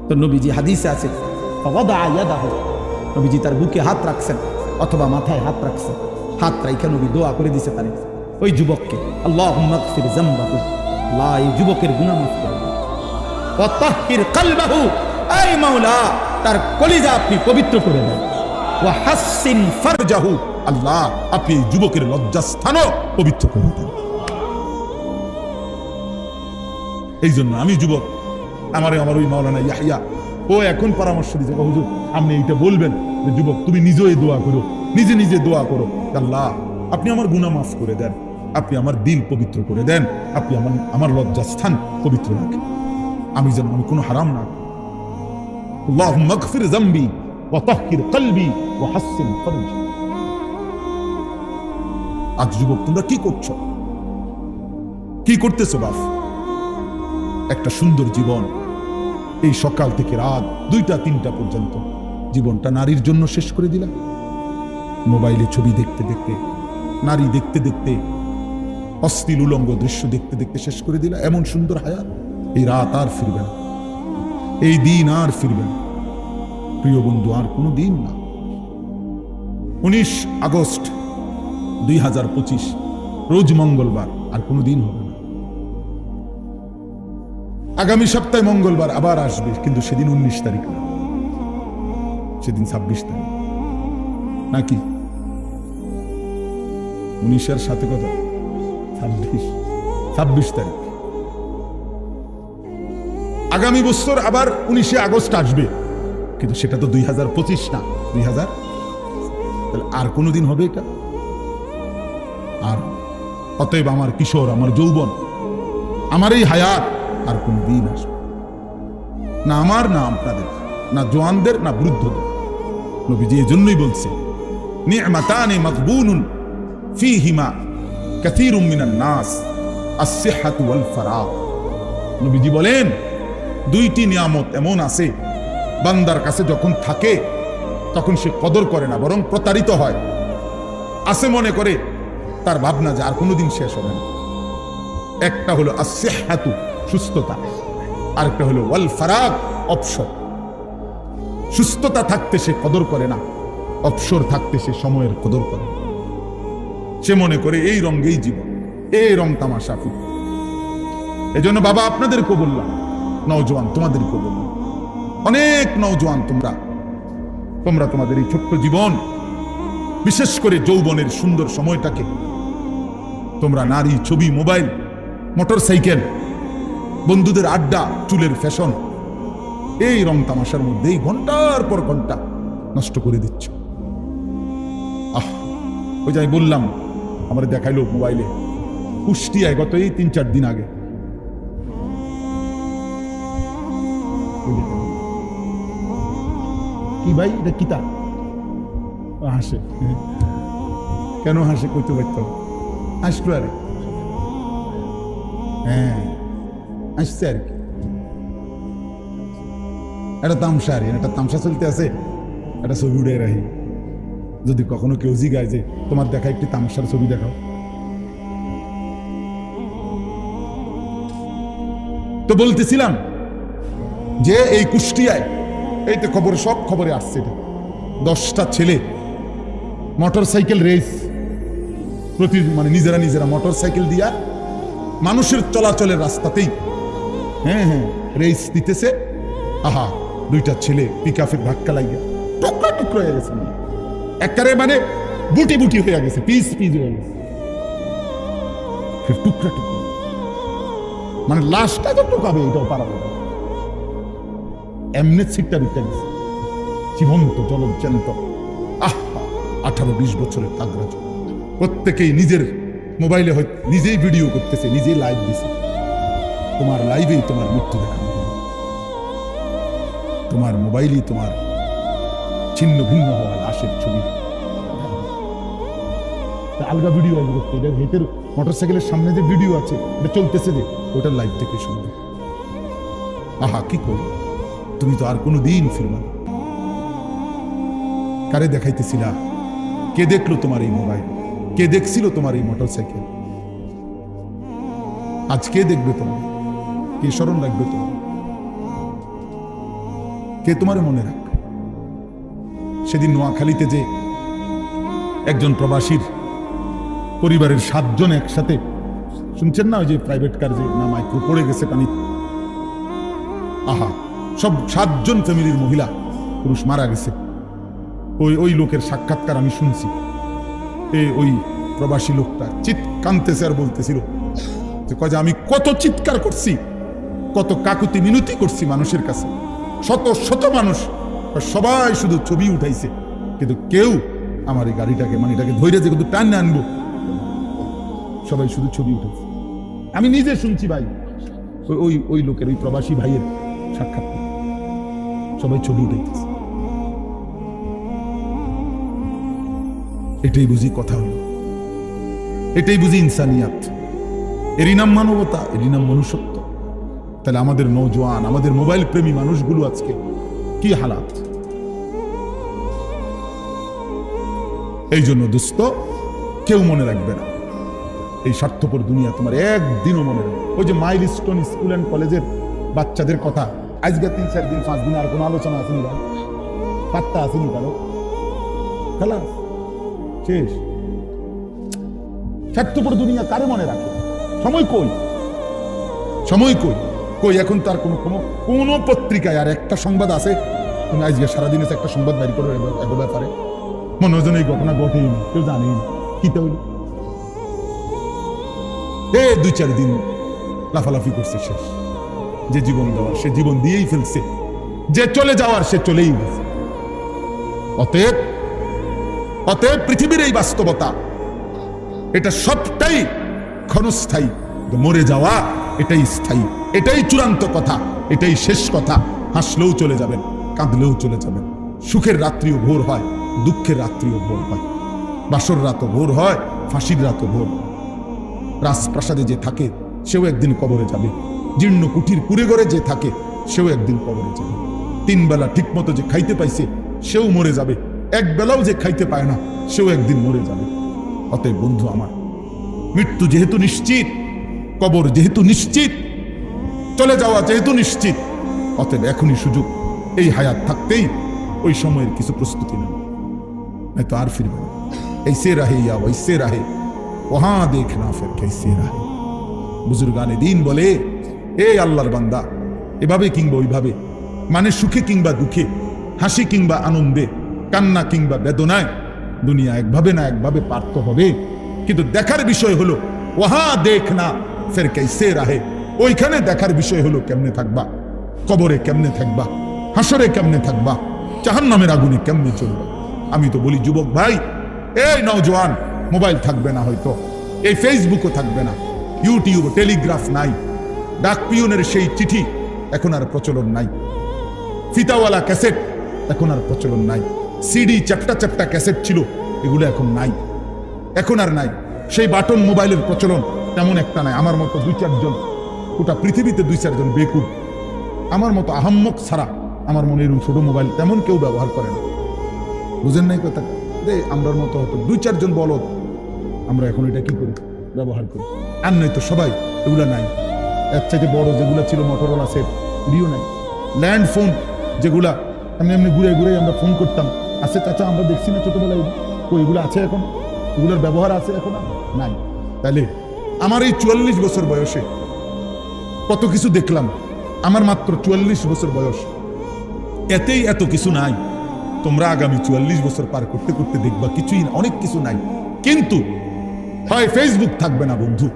তো নবীজি হাদিসে আছে ফাওয়াদা ইয়াদাহু, নবীজি তার বুকে হাত রাখছেন অথবা মাথায় হাত রাখছেন, হাত রাইখা নবী দোয়া করে দিতে পারে ওই যুবককে, আল্লাহুম্মা গফির যামবাহু, আল্লাহ এই যুবকের গুনাহ মাফ করে দিন। ওয়া তাহহির কলবাহু, আয় মাওলা তার কলিজা আপনি পবিত্র করে দেন। ওয়া হাসসিন ফারজাহু, আল্লাহ আপনি এই যুবকের লজ্জাস্থানও পবিত্র করে দেন। এই জন্য আমি যুবক, আমার ওই মাওলানা ইয়াহইয়া ও এখন পরামর্শ দিচ্ছে, হুজুর আপনি এইটা বলবেন যে যুবক তুমি নিজেই দোয়া করো, নিজে নিজে দোয়া করো, আল্লাহ আপনি আমার গুনাহ মাফ করে দেন, আপনি আমার দিল পবিত্র করে দেন, আপনি আমার লজ্জাস্থান পবিত্র রাখেন, আমি যেন আমি কোনো হারাম না। আল্লাহুম্মা গফির যামবি ওয়া তাহহির কলবি ওয়া হাসসিন ফারজি। আজ যুবক তোমরা কি করছো, কি করতেছো বাপ? একটা সুন্দর জীবন, এই সকাল থেকে রাত 2টা-3টা পর্যন্ত জীবনটা নারীর জন্য শেষ করে দিলাম। মোবাইলে ছবি দেখতে দেখতে, নারী দেখতে দেখতে, অশ্লীল উলঙ্গ দৃশ্য দেখতে দেখতে শেষ করে দিলা। এমন সুন্দর হায়াত, এই রাত আর ফিরবে না, এই দিন আর ফিরবে না প্রিয় বন্ধু, আর কোনো দিন না। 19 আগস্ট 2025 রোজ মঙ্গলবার, আর কোনো দিন হবে না। আগামী সপ্তাহে মঙ্গলবার আবার আসবে, কিন্তু সেদিন 19 তারিখ না, সেদিন 26 তারিখ নাকি 19-এর সাথে কত 26 তারিখ। আগামী বছর আবার 19 আগস্ট আসবে, কিন্তু সেটা তো 2025 না, 2000। তাহলে আর কোনোদিন হবে এটা? আর অতএব আমার কিশোর, আমার যৌবন, আমার এই হায়াত আর কোন দিন আসবে না, আমার না আপনাদের, না জওয়ানদের, না বৃদ্ধদের। নবীজি এজন্যই বলছে নি'মাতানি মাগবুনুন ফীহিমা কাসীরুম মিনান নাস আস-সিহহাতু ওয়াল ফারাগ। নবীজি বলেন 2টি নিয়ামত এমন আছে বান্দার কাছে যখন থাকে তখন সে কদর করে না, বরং প্রতারিত হয়। আছে মনে করে, তার ভাবনা যে আর কোনোদিন শেষ হবে না। একটা হলো আস-সিহহাতু, সুস্থতা, আরেকটা হলো ওয়াল ফারাগ, অবসর। সুস্থতা থাকতে সে কদর করে না, অবসর থাকতে সে সময়ের কদর করে। সে মনে করে এই রঙেই জীবন, এই রং তামাশা। এজন্য বাবা আপনাদেরকে বললাম, নওজোয়ান তোমাদেরকে বললাম, অনেক নওজোয়ান তোমরা তোমাদের এই ছোট্ট জীবন, বিশেষ করে যৌবনের সুন্দর সময়টাকে তোমরা নারী, ছবি, মোবাইল, মোটরসাইকেল, বন্ধুদের আড্ডা, চুলের ফ্যাশন, এই রং তামাশার মধ্যেই ঘন্টার পর ঘন্টা নষ্ট করে দিচ্ছ। ওই যাই বললাম, আমার দেখাইলো মোবাইলে কুষ্টিয়ায় গত এই 3-4 দিন আগে, কি ভাই এটা কিতা হাসে, কেন হাসে কইতে পারত, আসলো আরে, হ্যাঁ আসছে আর কি, এটা তামসা, আর একটা তামসা চলতে আছে, একটা ছবি উড়ে রাখি। যদি কখনো কেউ জিগায় যে তোমার দেখা একটি তামসার ছবি দেখাও, তো বলতেছিলাম যে এই কুষ্টিয়ায়, এই তো খবর, সব খবরে আসছে, 10টা ছেলে মোটরসাইকেল রেস, মানে নিজেরা মোটরসাইকেল দিয়া মানুষের চলাচলের রাস্তাতেই রেস দিতেছে। আহা, 2টা ছেলে পিকআপের ধাক্কা লাগিয়া টুকরা টুকরা হয়ে গেছে, একেবারে মানে বুটি বুটি হয়ে গেছে, পিস পিস হয়ে গেছে, টুকরা টুকরা, মানে লাশটা তো টুকাবে, এটাও পারাবে, এমনি সিটটা বিটটা গেছে, জীবন্ত জলজ্যান্ত। 18-20 বছরের তাগড়া, প্রত্যেকেই নিজের মোবাইলে নিজেই ভিডিও করতেছে, নিজেই লাইভ দিছে। তোমার লাইভেই তোমার মৃত্যু দেখানো হবে, তোমার মোবাইলই তোমার ছিন্ন ভিন্ন হওয়া লাশের ছবি। আলগা ভিডিও আইব করতে, এটা হেঁটের মোটরসাইকেলের সামনে যে ভিডিও আছে এটা চলতেছে যে, ওটার লাইভ থেকে শুনবে। আহা কি করবো, তুমি তো আর কোনো দিন ফিরবা না। কারে দেখাইতেছিলা? কে দেখলো তোমার এই মোবাইল? কে দেখছিল তোমার এই মোটরসাইকেল? আজ কে দেখবে তোমার? কে স্মরণ রাখবে তোমার? কে তোমার মনে রাখবে? সেদিন নোয়াখালীতে যে একজন প্রবাসীর পরিবারের 7 জন একসাথে, শুনছেন না, ওই যে প্রাইভেট কার যে না মাইক্রো পড়ে গেছে পানি, আহা সব 7 জন ফ্যামিলির মহিলা পুরুষ মারা গেছে। ওই লোকের সাক্ষাৎকার আমি শুনছি। ওই প্রবাসী লোকটা কাঁদতেছে আর বলতেছিল যে কয় আমি কত চিৎকার করছি, কত কাকুতি মিনতি করছি মানুষের কাছে, শত শত মানুষ সবাই শুধু ছবি উঠাইছে, কিন্তু কেউ আমার এই গাড়িটাকে মানে এটাকে ধৈর্য যে কিন্তু টান আনবো, সবাই শুধু ছবি উঠেছে। আমি নিজে শুনছি ভাই, ওই লোকের ওই প্রবাসী ভাইয়ের সাক্ষাৎ, সবাই ছবি উঠাইতেছে। এটাই বুঝি কথা হলো, এটাই বুঝি ইনসানিয়াত, এরই নাম মানবতা, এরই নাম মনুষ্যত্ব। তাহলে আমাদের নওজোয়ান, আমাদের মোবাইল প্রেমী মানুষগুলো আজকে কি হালাত। এই জন্য দোস্ত, কেউ মনে রাখবে না এই স্বার্থপর দুনিয়া, তোমার একদিনও মনে রাখবে। ওই যে মাইলস্টোন স্কুল অ্যান্ড কলেজের বাচ্চাদের কথা, আজকে 3-4 দিন 5 দিন আর কোনো আলোচনা আসেনি, ভাই পাত্তা আসেনি কারো, খেলা শেষ। স্বার্থপর দুনিয়া কারে মনে রাখে? সময় কই, সময় কই, কই এখন তার কোনো পত্রিকায় আর একটা সংবাদ আছে? তুমি আজকে সারাদিন একটা সংবাদ বাইর করো এক ব্যাপারে, মনে হয় এই ঘটনা ঘটেই না, কেউ জানেই না কি হইল। 2-4 দিন লাফালাফি করছে, শেষ। যে জীবন দেওয়ার সে জীবন দিয়েই ফেলছে, যে চলে যাওয়ার সে চলেই গেছে। অতএব পৃথিবীর এই বাস্তবতা, এটা সবটাই ক্ষণস্থায়ী, মরে যাওয়া এটাই স্থায়ী, এটাই চূড়ান্ত কথা, এটাই শেষ কথা। হাসলেও চলে যাবেন, কাঁদলেও চলে যাবেন। সুখের রাত্রিও ভোর হয়, দুঃখের রাত্রিও ভোর হয়, বাসর রাতও ভোর হয়, ফাঁসির রাতও ভোর হয়। রাজপ্রাসাদে যে থাকে সেও একদিন কবরে যাবে, জীর্ণ কুঠির কুড়ে ঘরে যে থাকে সেও একদিন কবরে যাবে। 3 বেলা ঠিক মতো যে খাইতে পাইছে সেও মরে যাবে, 1 বেলাও যে খাইতে পায় না সেও একদিন মরে যাবে। অতএব বন্ধু আমার, মৃত্যু যেহেতু নিশ্চিত, কবর যেহেতু নিশ্চিত, চলে যাওয়া যেহেতু নিশ্চিত, অতএব এখনই সুযোগ, এই হায়াত থাকতেই ওই সময়ের কিছু প্রস্তুতি নেই, নয়তো আর ফিরবে না। ऐसे रहे या वैसे रहे, वहां देखना फिर कैसे रहे। বুজুর্গানে দিন বলে, এ আল্লাহর বান্দা, এভাবে কিংবা ওইভাবে, মানে সুখে কিংবা দুঃখে, হাসি কিংবা আনন্দে, কান্না কিংবা বেদনায়, দুনিয়া একভাবে না একভাবে পার তো হবে। কিন্তু দেখার বিষয় হলো ওহা দেখনা ফের कैसे रहे, ওইখানে দেখার বিষয় হলো কেমনে থাকবা, কবরে কেমনে থাকবা, হাসরে কেমনে থাকবা, জাহান্নামের আগুনে কেমনে চলবা। আমি তো বলি যুবক ভাই, এই নওজোয়ান, মোবাইল থাকবে না হয়তো, এই ফেসবুকও থাকবে না, ইউটিউব, টেলিগ্রাফ নাই, ডাক পিয়নের সেই চিঠি এখন আর প্রচলন নাই, ফিতাওয়ালা ক্যাসেট এখন আর প্রচলন নাই, সিডি চ্যাপ্টা ক্যাসেট ছিল এগুলো এখন নাই, এখন আর নাই। সেই বাটন মোবাইলের প্রচলন তেমন একটা নাই। আমার মতো 2-4 জন, গোটা পৃথিবীতে 2-4 জন বেকুব, আমার মতো আহাম্মক ছাড়া আমার মনে এরকম ছোট মোবাইল তেমন কেউ ব্যবহার করে না। বুঝেন নাই কথা? আমরার মতো হয়তো 2-4 জন বলদ, আমরা এখন এটা কি করি, ব্যবহার করি। আর নয়তো সবাই এগুলা নাই। এর চাইতে বড় যেগুলা ছিল মোটরোলা সেট, এগুলিও নাই। ল্যান্ড ফোন যেগুলা এমনি ঘুরে ঘুরে আমরা ফোন করতাম, আছে চাচা, আমরা দেখছি না ছোটবেলায়, ওইগুলো আছে এখন, এগুলোর ব্যবহার আছে এখন নাই। তাহলে আমার এই 44 বছর বয়সে কত কিছু দেখলাম, আমার মাত্র 44 বছর বয়স, এতেই এত কিছু নাই। তোমরা আগামী 44 বছর পার করতে করতে দেখবা কিছুই না, অনেক কিছু নাই। কিন্তু হয় ফেসবুক থাকবে না বন্ধু,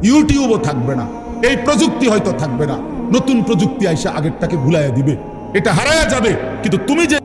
ইউটিউবও থাকবে না, এই প্রযুক্তি হয়তো থাকবে না, নতুন প্রযুক্তি আইসা আগেরটাকে ভুলাইয়া দিবে, এটা হারায়া যাবে। কিন্তু তুমি যে